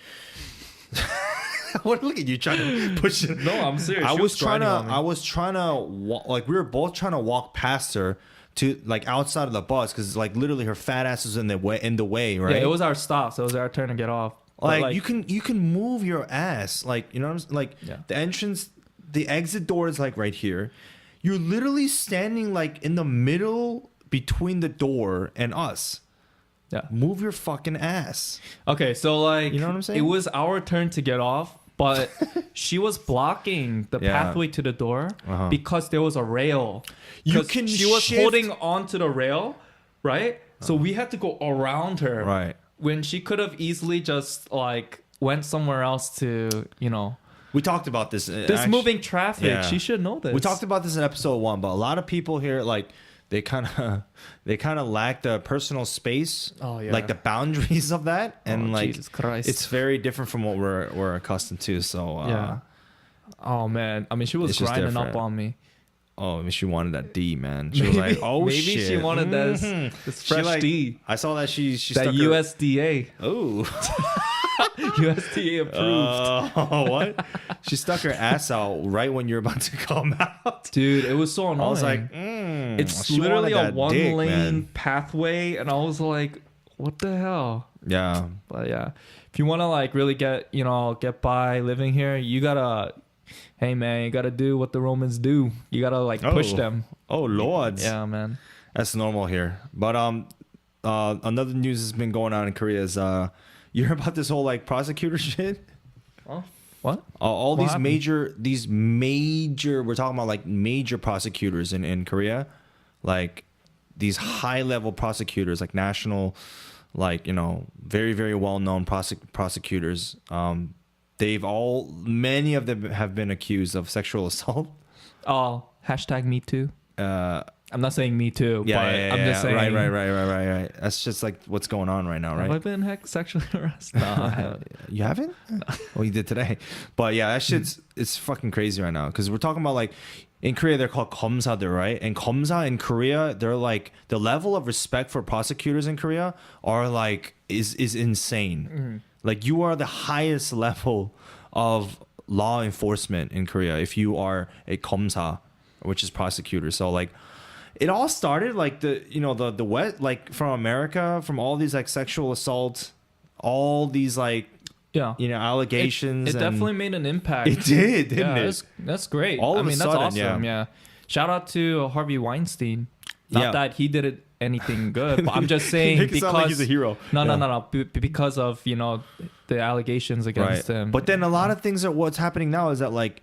Look at you trying to push it. No, I'm serious. I was trying to like we were both trying to walk past her to like outside of the bus because like literally her fat ass was in the way, right? Yeah, it was our stop, so it was our turn to get off. Like you can move your ass, like, you know what I'm saying? Like the entrance, the exit door is like right here. You're literally standing like in the middle between the door and us. Yeah, move your fucking ass. Okay, so like, you know what I'm saying? It was our turn to get off, but she was blocking the pathway to the door because there was a rail. She was holding onto the rail, right? So we had to go around her, right? When she could have easily just like went somewhere else to, you know. We talked about this. Moving traffic. Yeah. She should know this. We talked about this in episode 1, but a lot of people here like. They kind of lack the personal space, like the boundaries of that, and like Jesus Christ. It's very different from what we're accustomed to. So oh man, I mean, she was grinding up on me. Oh, maybe she wanted that D, man. She was like, oh maybe shit. Maybe she wanted this fresh like, D. I saw that she that stuck USDA. Oh. USDA approved. What? She stuck her ass out right when you're about to come out. Dude, it was so annoying. I was like, it's literally a one-lane pathway, and I was like, what the hell? Yeah. But yeah, if you want to like really get by living here, you gotta, hey man, you gotta do what the Romans do. You gotta like push them. Oh lords. Yeah, man. That's normal here. But another news that's been going on in Korea is you heard about this whole like prosecutor shit? Oh, what? All what these major we're talking about like major prosecutors in Korea, like these high level prosecutors, like national, like, you know, very, very well known prosecutors. Many of them have been accused of sexual assault. Oh, #me too. I'm not saying me too, but I'm just saying. Right. That's just like what's going on right now, right? Have I been sexually harassed? No, I haven't. You haven't? Well, you did today. But yeah, that shit's it's fucking crazy right now because we're talking about like in Korea they're called 검사들, right? And 검사 in Korea, they're like the level of respect for prosecutors in Korea are like is insane. Like you are the highest level of law enforcement in Korea if you are a 검사, which is prosecutor. So like it all started like the West, like from America, from all these like sexual assault, all these like allegations. It definitely made an impact. It did, didn't it? That's great. All of a sudden, that's awesome. Yeah. Shout out to Harvey Weinstein. Not that he did it anything good, but I'm just saying because like he's a hero. No. Because of the allegations against him. But then a lot of things what's happening now is that like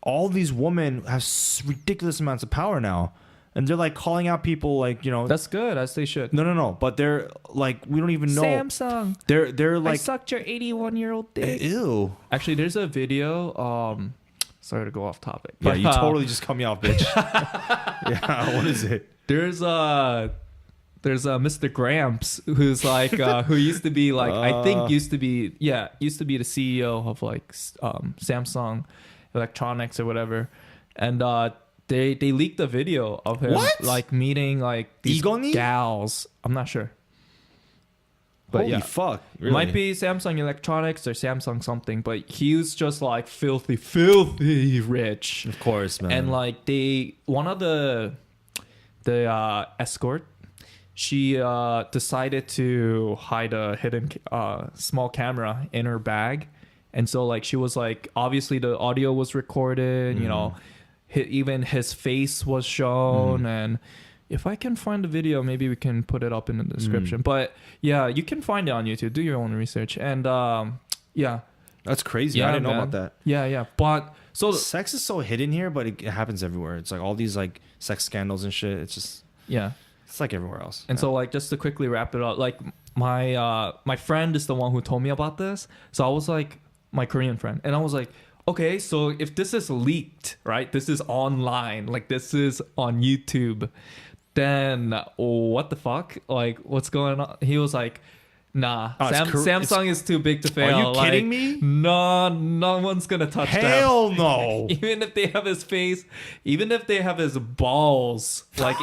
all these women have ridiculous amounts of power now. And they're like calling out people like, That's good, as they should. No. But they're like, we don't even know. Samsung. They're like, I sucked your 81-year-old dick. Ew. Actually, there's a video. Sorry to go off topic. Yeah, But, you totally just cut me off, bitch. Yeah, what is it? There's Mr. Gramps who's like who used to be like I think used to be the CEO of like Samsung Electronics or whatever, and they leaked a video of him like meeting like these gals. I'm not sure. But holy fuck. Really? Might be Samsung Electronics or Samsung something, but he was just like filthy rich. Of course, man. And like one of the escort, she decided to hide a hidden small camera in her bag. And so like she was like, obviously the audio was recorded, even his face was shown. And if I can find the video, maybe we can put it up in the description. But yeah, you can find it on YouTube. Do your own research. And yeah. That's crazy. I didn't know about that. Yeah. But so sex is so hidden here, but it happens everywhere. It's like all these like sex scandals and shit. It's just it's like everywhere else. And so like just to quickly wrap it up, like my friend is the one who told me about this. So I was like, my Korean friend, and I was like, okay, so if this is leaked, right? This is online, like this is on YouTube, then what the fuck? Like what's going on? He was like, nah, Samsung is too big to fail. Are you kidding me? No one's gonna touch that. Hell no. Even if they have his face, even if they have his balls, like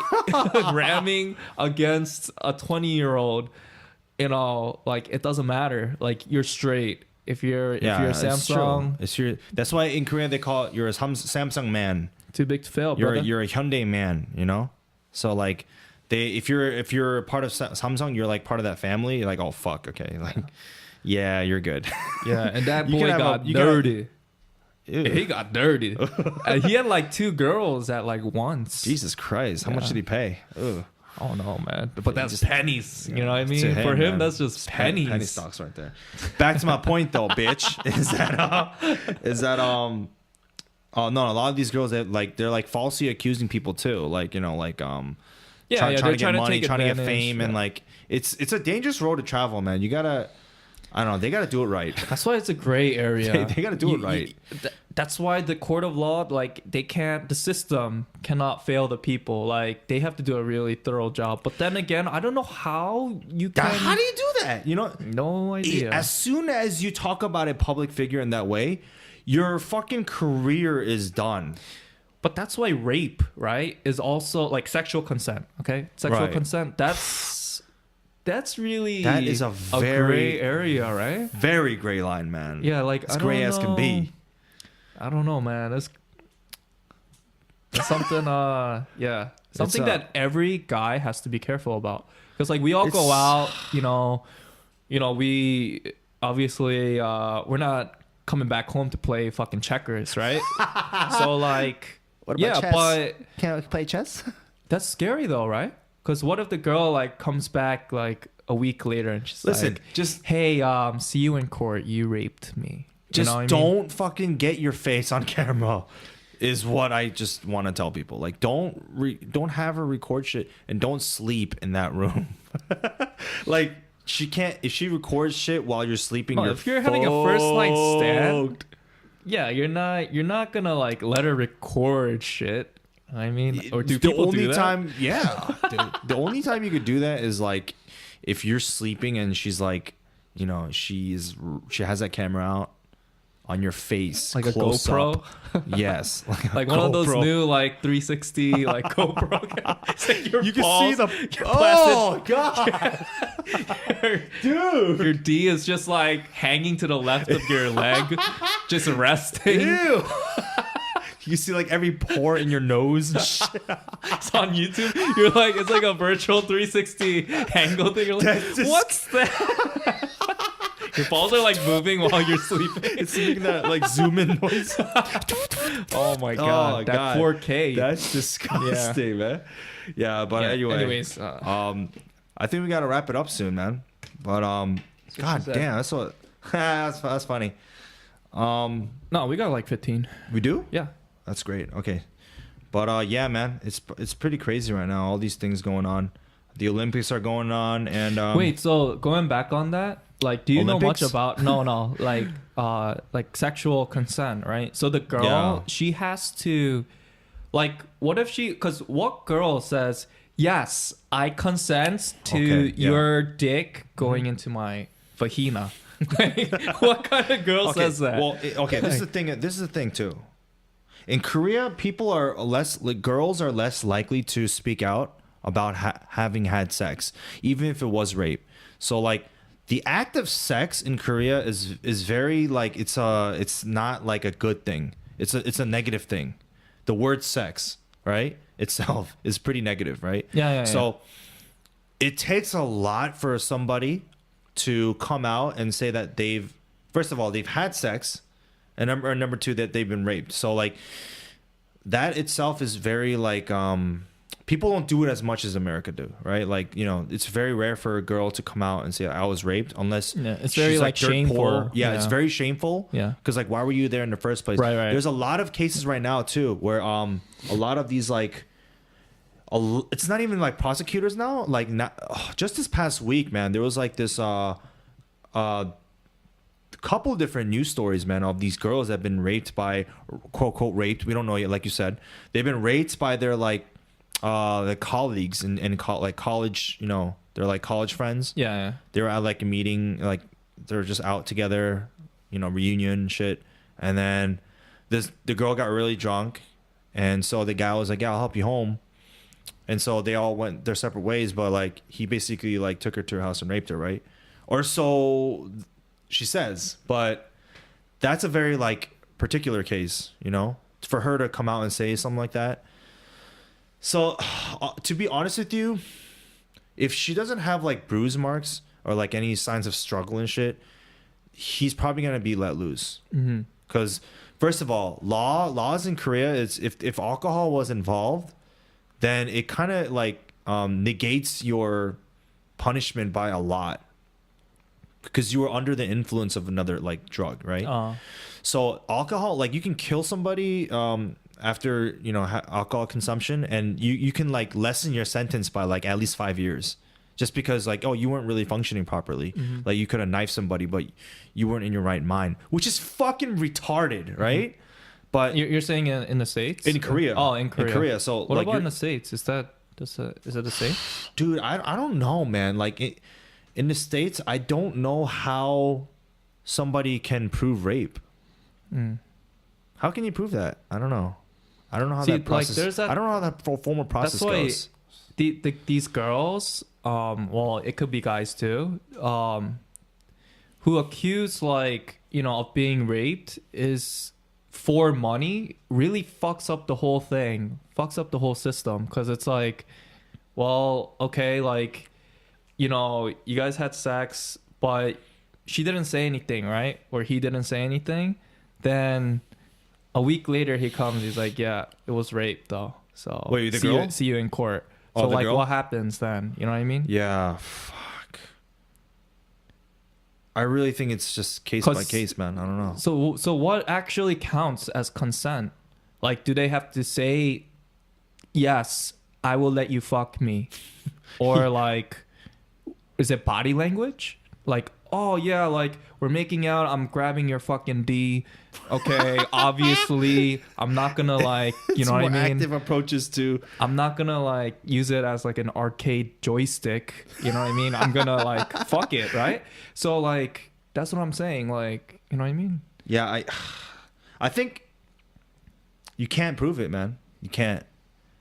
ramming against a 20-year-old, like it doesn't matter. Like you're straight. If you're Samsung, that's why in Korea they call it you're a Samsung man. Too big to fail, brother. You're a Hyundai man, So like if you're part of Samsung, you're like part of that family. You're like, oh fuck, okay, like yeah, you're good. Yeah, and that boy got dirty. He got dirty. He had like 2 girls at like once. Jesus Christ, how much did he pay? Ugh. Oh no, man! But that's just pennies. You know what I mean? For him, man, that's just pennies. Penny stocks right there. Back to my point, though, bitch. No, a lot of these girls they're like falsely accusing people too. Like trying to get money, trying to get fame, and like it's a dangerous road to travel, man. You gotta. I don't know. They got to do it right. That's why it's a gray area. They got to do it right. That's why the court of law, like the system cannot fail the people. Like they have to do a really thorough job. But then again, I don't know how you can. How do you do that? No idea. As soon as you talk about a public figure in that way, your fucking career is done. But that's why rape, right, is also like sexual consent. Okay, sexual consent. That's really that is a very gray area, right? Very gray line, man. Yeah, like it's gray as can be. I don't know, man. It's something. Something that every guy has to be careful about. Because like we all go out, you know, we obviously we're not coming back home to play fucking checkers, right? So like. What about chess? But can I play chess? That's scary though, right? Because what if the girl like comes back like a week later and she's like, just hey, see you in court. You raped me. Just you know don't fucking get your face on camera. Is what I just want to tell people. Like, don't have her record shit and don't sleep in that room. Like, she can't. If she records shit while you're sleeping, if you're having a first night stand. Yeah, you're not gonna like let her record shit. I mean, or do people do that? Dude, the only time you could do that is like if you're sleeping and she's like, you know, she has that camera out on your face, like a GoPro. Yes, like one of those new like 360 like GoPro. It's like you can see the. Oh god, dude, your D is just like hanging to the left of your leg, just resting. Ew. You see like every pore in your nose. It's on YouTube. You're like, it's like a virtual 360 angle thing. You're like, what's that? Your balls are like moving while you're sleeping. It's making that like zoom in noise. Oh my god, that 4K. That's disgusting, man. Yeah, but anyways, I think we gotta wrap it up soon, man. But god damn, that's what. that's funny. No, we got like 15. We do? Yeah, that's great. Okay, but yeah, man, it's pretty crazy right now. All these things going on. The Olympics are going on, and wait. So going back on that. Like, do you know much about like sexual consent, right? So the girl, she has to, like, what if because what girl says, yes, I consent to your dick going into my vagina? Like, what kind of girl says that? Well, this is the thing too. In Korea, girls are less likely to speak out about having had sex, even if it was rape. So like. The act of sex in Korea is very like it's not like a good thing. It's a negative thing. The word sex, right, itself is pretty negative, right? Yeah. So it takes a lot for somebody to come out and say that first of all they've had sex, and number two that they've been raped. So like that itself is very like people don't do it as much as America do, right? Like, you know, it's very rare for a girl to come out and say I was raped, unless it's very like shameful. Poor. Yeah, it's very shameful. Yeah, because like, why were you there in the first place? Right. There's a lot of cases right now too where a lot of these like, it's not even like prosecutors now. Like, just this past week, man, there was like this couple different news stories, man, of these girls that have been raped by, quote unquote raped. We don't know yet, like you said. They've been raped by their like. The colleagues and like college, you know, they're like college friends. Yeah. They were at like a meeting, like they're just out together, you know, reunion shit. And then the girl got really drunk, and so the guy was like, "Yeah, I'll help you home." And so they all went their separate ways, but like he basically like took her to her house and raped her, right? Or so she says. But that's a very like particular case, you know, for her to come out and say something like that. So, to be honest with you, if she doesn't have like bruise marks or like any signs of struggle and shit, he's probably gonna be let loose. Because first of all, laws in Korea is if alcohol was involved, then it kind of like negates your punishment by a lot, because you were under the influence of another like drug, right? So alcohol, like you can kill somebody. After, you know, alcohol consumption, and you can like lessen your sentence by like at least 5 years, just because like, oh, you weren't really functioning properly. Like you could have knifed somebody, but you weren't in your right mind, which is fucking retarded, right? But you're saying in the States? In Korea. Oh, in Korea. So what like, about in the States? Is it the same? Dude, I don't know, man. Like in the States, I don't know how somebody can prove rape. How can you prove that? I don't know. I don't know how See, that process. like, there's that, I don't know how that formal process that's why goes. These girls, well, it could be guys too, who accuse like, you know, of being raped is for money, really fucks up the whole thing, fucks up the whole system, because it's like, well, okay, like, you know, you guys had sex, but she didn't say anything, right? Or he didn't say anything. Then a week later he comes, he's like, yeah, it was rape though. So wait, the girl? see you in court. Oh, So the like, girl? what happens then? You know what I mean? Yeah, fuck. I really think it's just case by case, man. I don't know. So what actually counts as consent? Like, do they have to say, yes, I will let you fuck me? Or like, is it body language? Like, oh yeah, like we're making out, I'm grabbing your fucking D. Okay, obviously I'm not gonna like, you know what I mean? Active approaches to. I'm not gonna like use it as like an arcade joystick. You know what I mean? I'm gonna like fuck it, right? So like that's what I'm saying. Like, you know what I mean? Yeah, I think you can't prove it, man. You can't,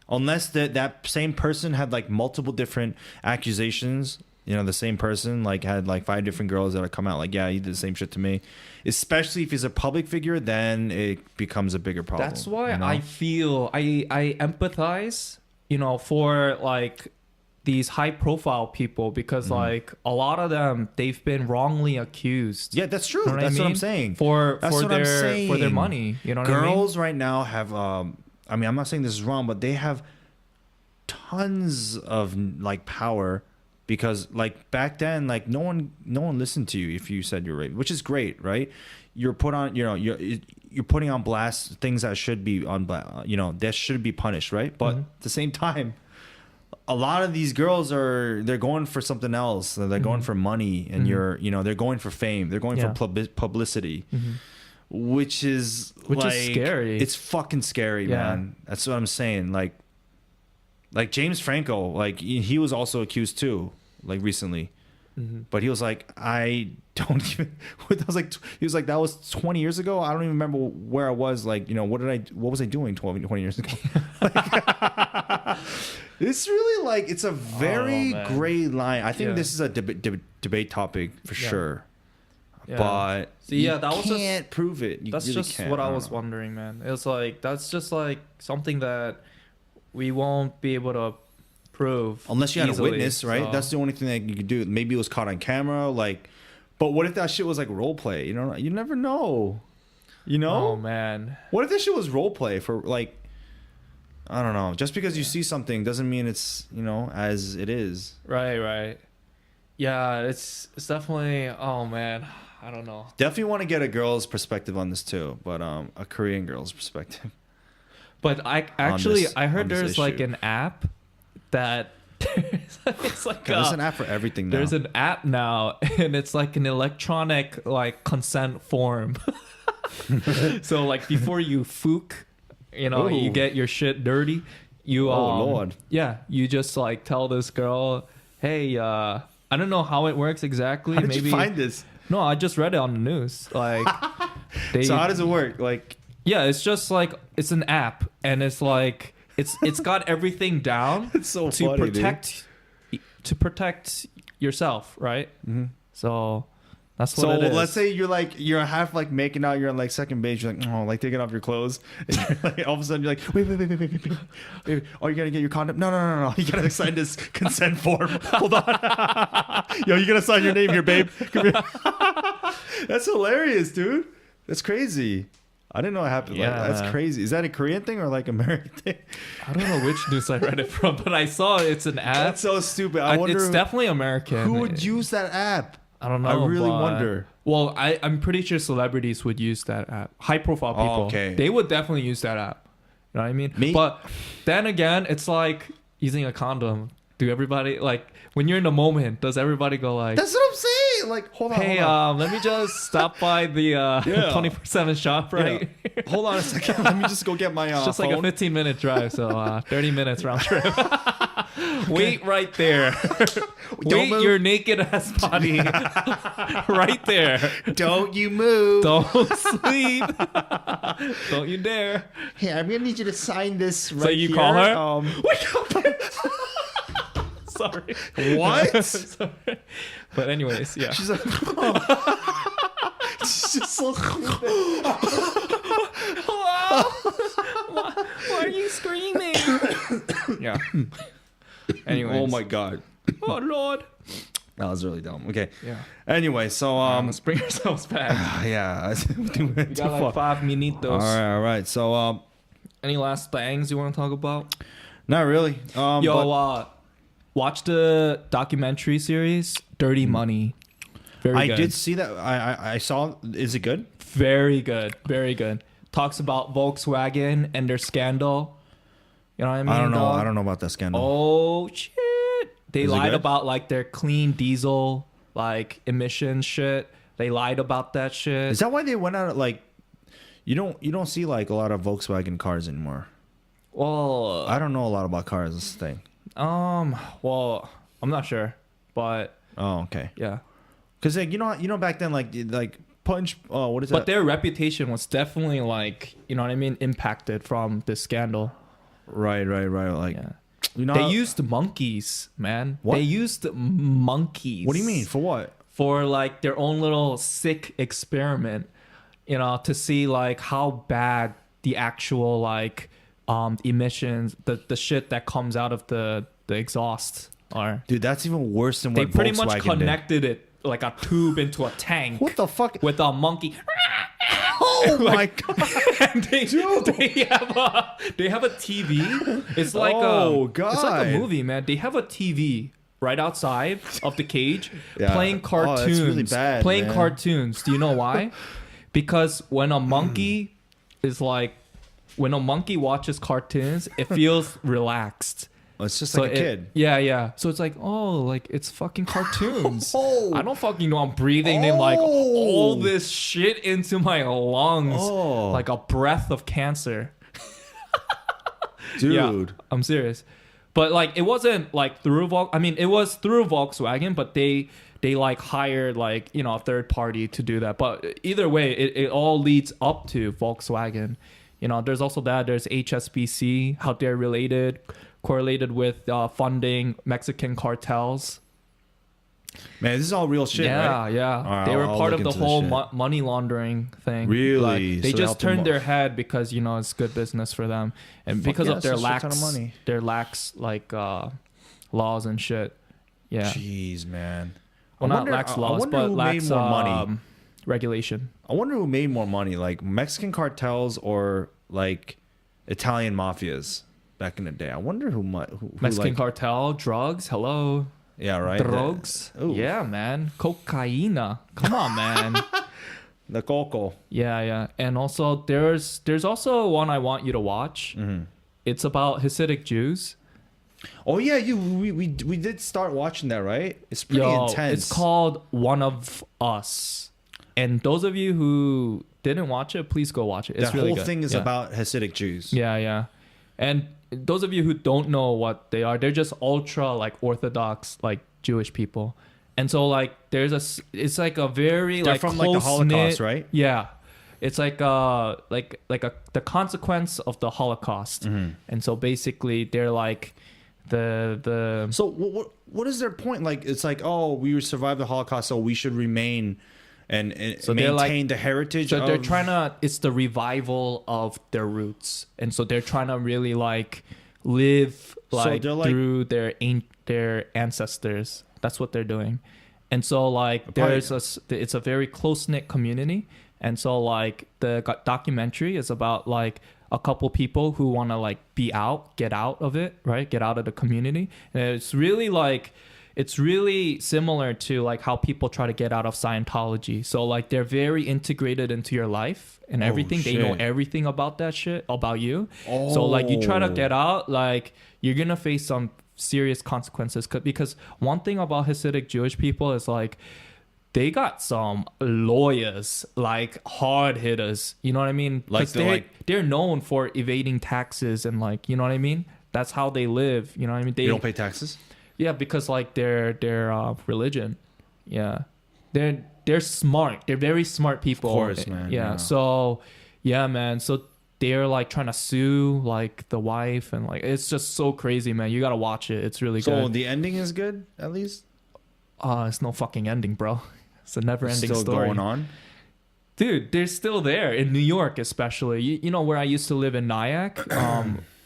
unless that same person had like multiple different accusations. You know, the same person like had like 5 different girls that have come out like, yeah, he did the same shit to me. Especially if he's a public figure, then it becomes a bigger problem. That's why, you know? I feel I empathize, you know, for like these high profile people, because like a lot of them, they've been wrongly accused. Yeah, that's true. You know That's what I'm mean? saying. For I'm saying. their money. You know what I mean? Girls right now have I mean, I'm not saying this is wrong, but they have tons of like power. Because like back then, like no one listened to you if you said you're raped, which is great, right? You're put on, you know, you're putting on blast things that should be on blast, you know, that should be punished, right? But at the same time, a lot of these girls they're going for something else. They're going for money, and they're going for fame. They're going for publicity, which is scary. It's fucking scary, man. That's what I'm saying. Like James Franco, like he was also accused too, like recently, but he was like, I don't even. That was like he was like, that was 20 years ago. I don't even remember where I was. Like, you know, what was I doing 20 years ago? Like, it's really like it's a very gray line. I think this is a debate topic for sure. Yeah. But that can't prove it. That's really just what I was wondering, man. It was like that's just like something that we won't be able to prove unless you had easily, a witness, right? So. That's the only thing that you could do. Maybe it was caught on camera, like. But what if that shit was like role play? You know, you never know. You know? Oh man. What if this shit was role play for like? I don't know. Just because you see something doesn't mean it's, you know, as it is. Right. Yeah, it's definitely. Oh man, I don't know. Definitely want to get a girl's perspective on this too, but a Korean girl's perspective. But I heard there's like an app that it's like there's an app for everything now. There's an app now, and it's like an electronic like consent form. So like before you fook, you know, you get your shit dirty. You Lord. Yeah, you just like tell this girl, hey, I don't know how it works exactly. How did you find this? No, I just read it on the news. Like, so how does it work? Like. Yeah, it's just like it's an app, and it's like it's got everything down it's so funny, to protect yourself, right? Mm-hmm. So that's what it is. So let's say you're half like making out, you're on like second base, you're like, oh, like taking off your clothes, and you're like, all of a sudden you're like, wait, oh, you gotta get your condom? No, you gotta sign this consent form. Hold on, yo, you gotta sign your name here, babe. Come here. That's hilarious, dude. That's crazy. I didn't know it happened. Yeah, like, that's crazy. Is that a Korean thing or like American thing? I don't know which news I read it from, but I saw it's an app. That's so stupid. I wonder it's definitely American. Who would use that app? I don't know. I really wonder. Well, I'm pretty sure celebrities would use that app. High profile people. Oh, okay. They would definitely use that app. You know what I mean? But then again, it's like using a condom. Do everybody like when you're in the moment? Does everybody go like? That's what I'm saying. Like, hold on. Hey, let me just stop by the 24/7 shop, right? Yeah. Hold on a second. Let me just go get my It's just phone. like a 15-minute drive, so 30 minutes round trip. Wait right there. Wait move. your naked ass body right there. Don't you move. Don't sleep. Don't you dare. Hey, I'm gonna need you to sign this right So you here. call her? Wake up. Sorry. What? Sorry. But anyways, yeah. She's like, she's just so stupid. Why are you screaming? Yeah. Anyways. Oh my god. Oh Lord. That was really dumb. Okay. Yeah. Anyway, so Let's bring ourselves back. yeah. We got like 5 minutos. All right. So Any last things you want to talk about? not really. Watch the documentary series Dirty Money. Very good. I did see that. I saw. Is it good? Very good. Very good. Talks about Volkswagen and their scandal. You know what I mean? I don't know. dog? I don't know about that scandal. Oh shit! They Is it lied good? about like their clean diesel like emissions shit. They lied about that shit. Is that why they went out? Like, you don't see like a lot of Volkswagen cars anymore. Well, I don't know a lot about cars. This thing. well, I'm not sure, but Oh, okay. yeah. Because like you know back then like punch. Oh, what is that? But their reputation was definitely like, you know what I mean, impacted from this scandal. Right. Like, Yeah. you know, They used monkeys, man. What? They used monkeys. What do you mean? For what? For like their own little sick experiment, you know, to see like how bad the actual like emissions, the shit that comes out of the exhaust are. Dude, that's even worse than They what pretty Volkswagen much did. connected it like a tube into a tank. What the fuck? With a monkey. Oh my god! And they have a TV. It's like Oh, it's like a God. movie, man. They have a TV right outside of the cage Yeah. playing Oh, cartoons. that's really bad, playing man. cartoons. Do you know why? Because when a monkey when a monkey watches cartoons, it feels relaxed. Well, it's just like a kid. Yeah. So it's like, oh, like it's fucking cartoons. Oh. I don't fucking know. I'm breathing in like all this shit into my lungs, Oh. like a breath of cancer. Dude. Yeah, I'm serious. But like, it wasn't like through it was through Volkswagen, but they like hired like, you know, a third party to do that. But either way, it all leads up to Volkswagen. You know, there's also that. There's HSBC, how they're correlated with funding Mexican cartels. Man, this is all real shit, right? Yeah. All right, They were I'll part look of the into this whole shit. money laundering thing. Really? Like, they So they just helped them turned their head because, you know, it's good business for them. And because yeah, of their it's a shit ton of lax, money. like laws and shit. Yeah. Jeez, man. Well, not lax laws, but who lax made more money. regulation. I wonder who made more money, like Mexican cartels or like Italian mafias back in the day. I wonder who Mexican like, cartel, drugs, hello. yeah, right. Drugs. Ooh. Yeah, man. Cocaina. Come on, man. The coco. Yeah. And also there's also one I want you to watch. Mm-hmm. It's about Hasidic Jews. Oh yeah, we did start watching that, right? It's pretty intense. It's called One of Us. And those of you who didn't watch it, please go watch it. It's that really whole good. thing is Yeah. about Hasidic Jews. Yeah. And those of you who don't know what they are, they're just ultra like Orthodox like Jewish people. And so like it's like a very They're like from like the Holocaust, right? Yeah. It's like the consequence of the Holocaust. Mm-hmm. And so basically they're like the So what is their point? Like it's like, oh, we survived the Holocaust, so we should remain and So they're maintain like- the heritage. So they're of- trying to, it's the revival of their roots. And so they're trying to really like live like they're like- through their ancestors. That's what they're doing. And so like it's a very close-knit community. And so like the documentary is about like a couple people who want to like get out of it, right? Get out of the community. And it's really similar to like how people try to get out of Scientology. So like they're very integrated into your life and everything. They know shit. everything about that shit, about you. So like you try to get out, like you're going to face some serious consequences. Because one thing about Hasidic Jewish people is like, they got some lawyers, like hard hitters. You know what I mean? Like 'Cause they're known for evading taxes and like, you know what I mean? That's how they live. You know what I mean? They don't pay taxes. Yeah, because like their religion. Yeah, they're smart. They're very smart people. Of course, man. Yeah. So yeah, man. So they're like trying to sue like the wife, and like it's just so crazy, man. You gotta watch it. It's really good. So the ending is good, at least. It's no fucking ending, bro. It's a never-ending still story. Going on, dude. They're still there in New York, especially. You know where I used to live in Nyack.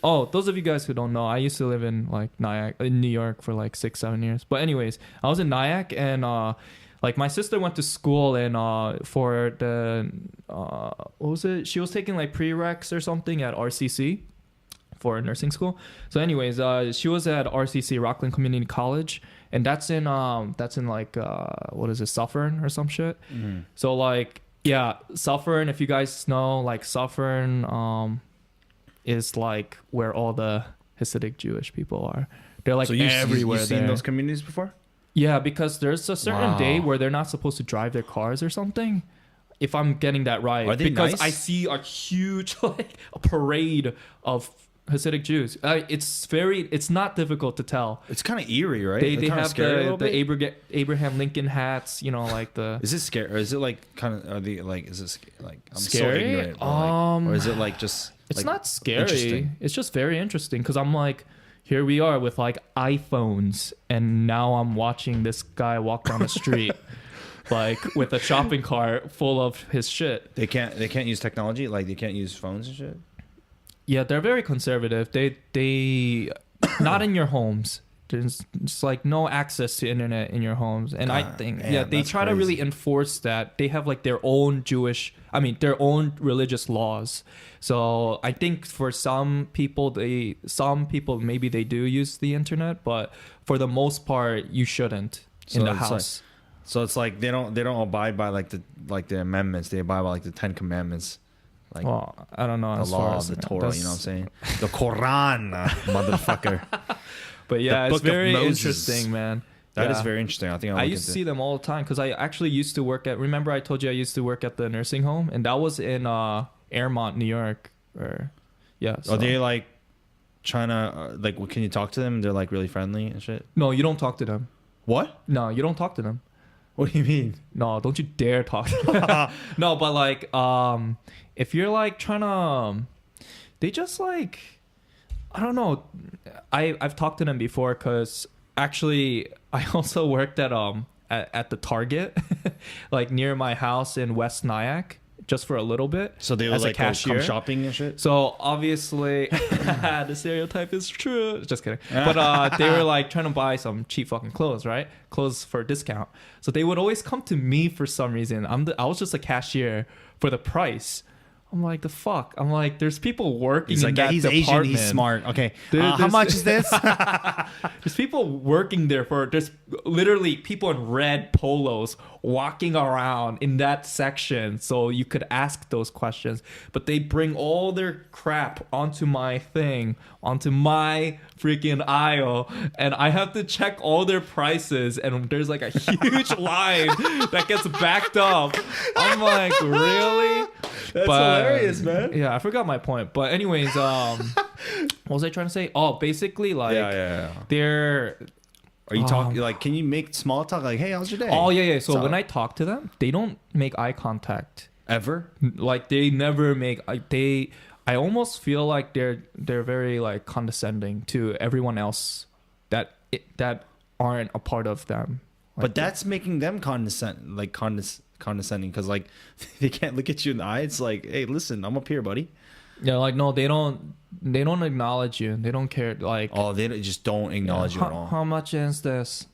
Oh, those of you guys who don't know, I used to live in like Nyack in New York for like 6-7 years. But anyways, I was in Nyack, and like my sister went to school and for the what was it? She was taking like prereqs or something at RCC for nursing school. So anyways, she was at RCC, Rockland Community College, and that's in like what is it, Suffern or some shit. Mm-hmm. So like yeah, Suffern. If you guys know, like Suffern is like where all the Hassidic Jewish people are. They're like everywhere. You've seen those communities before? Yeah, because there's a certain day where they're not supposed to drive their cars or something. If I'm getting that right. Are they because nice? I see a huge like a parade of Hasidic Jews. It's not difficult to tell. It's kind of eerie, right? They have the Abraham Lincoln hats, you know, like the. Is it scary? Or is it like kind of? Are they like? Is it like? I'm scary? So ignorant. Or is it like just? It's like, not scary. It's just very interesting because I'm like, here we are with like iPhones, and now I'm watching this guy walk down the street, like with a shopping cart full of his shit. They can't use technology. Like they can't use phones and shit. Yeah, they're very conservative. They not in your homes. There's just like no access to internet in your homes. And I think, they try to really enforce that. They have like their own their own religious laws. So I think for some people maybe they do use the internet, but for the most part, you shouldn't in the house. So it's like they don't abide by like the amendments. They abide by like the 10 Commandments. Like, well, I don't know. The law of the Torah, you know what I'm saying? The Quran, motherfucker. But yeah, it's very interesting, man. That is very interesting. I used to see them all the time because I actually used to work at. Remember, I told you I used to work at the nursing home, and that was in Airmont, New York. So. Are they like trying to like? Can you talk to them? They're like really friendly and shit. No, you don't talk to them. What? No, you don't talk to them. What do you mean? No, don't you dare talk to them. No, but like, if you're like trying to, they just like. I don't know. I've talked to them before because actually I also worked at the Target, like near my house in West Nyack, just for a little bit. So they were like come shopping and shit. So obviously, the stereotype is true. Just kidding. But they were like trying to buy some cheap fucking clothes, right? Clothes for a discount. So they would always come to me for some reason. I was just a cashier for the price. I'm like, the fuck? I'm like, there's people working in that department. Asian, he's smart. Okay. How much is this? There's people working there there's literally people in red polos walking around in that section so you could ask those questions. But they bring all their crap onto my freaking aisle, and I have to check all their prices, and there's like a huge line that gets backed up. I'm like, really? That's hilarious, man. Yeah, I forgot my point. But anyways, what was I trying to say? Oh, basically, like, they're... Are you talking, like, can you make small talk? Like, hey, how's your day? Oh, yeah. So when I talk to them, they don't make eye contact. Ever? Like, they never make... I almost feel like they're very, like, condescending to everyone else that aren't a part of them. Like, but that's making them condescending, because like they can't look at you in the eye. It's like, hey, listen, I'm up here, buddy. Yeah, like, no, they don't acknowledge you. They don't care. Like, oh, they just don't acknowledge you at all. How much is this?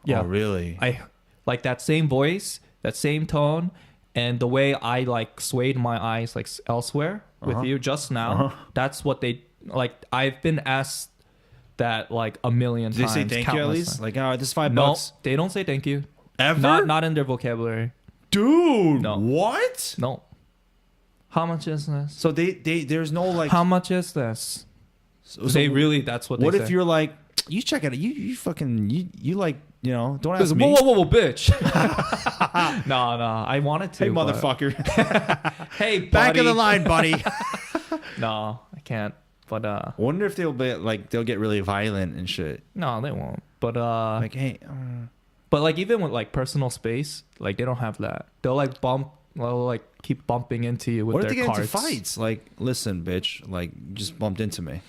Yeah, oh, really? I like that same voice, that same tone, and the way I like swayed my eyes like elsewhere with you just now. That's what they like. I've been asked that like a million times. Do they say thank you at least? Like, oh, this is $5. No, they don't say thank you. Ever? Not in their vocabulary. Dude, no. What? No. How much is this? So there's no like. How much is this? So they really, that's what they say. What if you're like, you check it out, you fucking, you like, you know, don't ask me. Whoa, bitch. No, I wanted to. Hey, motherfucker. Hey, buddy. Back of the line, buddy. No, I can't. But I wonder if they'll get really violent and shit. No, they won't. But like, hey, but like even with like personal space, like they don't have that. They'll like keep bumping into you with what if their they get carts. into fights? Like, listen, bitch, like just bumped into me.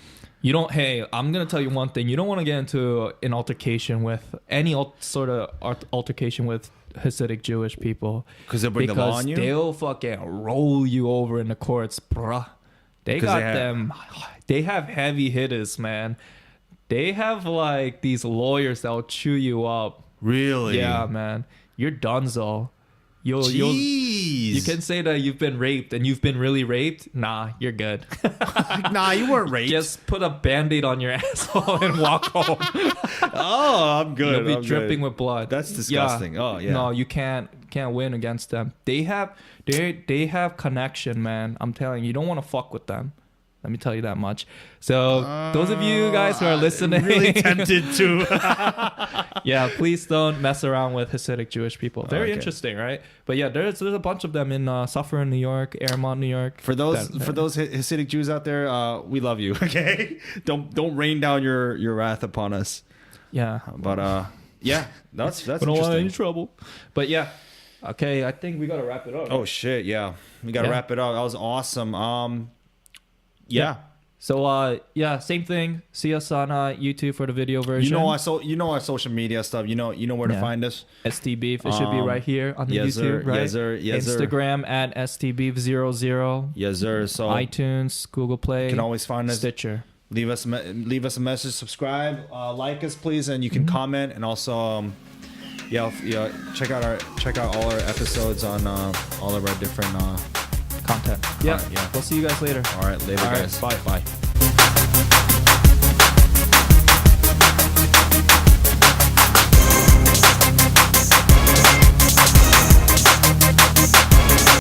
You don't. Hey, I'm gonna tell you one thing. You don't want to get into an altercation with any sort of altercation with Hasidic Jewish people because they'll bring the law on you. They'll fucking roll you over in the courts, bruh. They got them. They have heavy hitters, man. They have like these lawyers that'll chew you up. Really? Yeah, man. You're donezo. You can say that you've been raped and you've been really raped. Nah, you're good. Nah, you weren't raped. Just put a Band-Aid on your asshole and walk home. Oh, I'm good. You'll be dripping with blood. That's disgusting. Yeah. Oh, yeah. No, you can't win against them. They have connection, man. I'm telling you, you don't want to fuck with them. Let me tell you that much. So those of you guys who are listening, I'm really tempted to. Yeah, please don't mess around with Hasidic Jewish people. Very interesting, right? But yeah, there's a bunch of them in Suffern, New York, Airmont, New York. For those Hasidic Jews out there, we love you. Okay, don't rain down your wrath upon us. Yeah, but yeah, that's we don't want any trouble. But yeah, okay, I think we gotta wrap it up. Oh shit, yeah, we gotta wrap it up. That was awesome. Yeah. So same thing. See us on YouTube for the video version. You know our social media stuff. You know where to find us. STBeef. It should be right here on the YouTube, right? Yes, sir. Yes, sir. Instagram at STBeef00. Yes, sir. So iTunes, Google Play. You can always find us. Stitcher. Leave us a message. Subscribe. Like us, please, and you can comment. And also, check out all our episodes on all of our different content. Yeah. We'll see you guys later. All right, later, guys. Bye.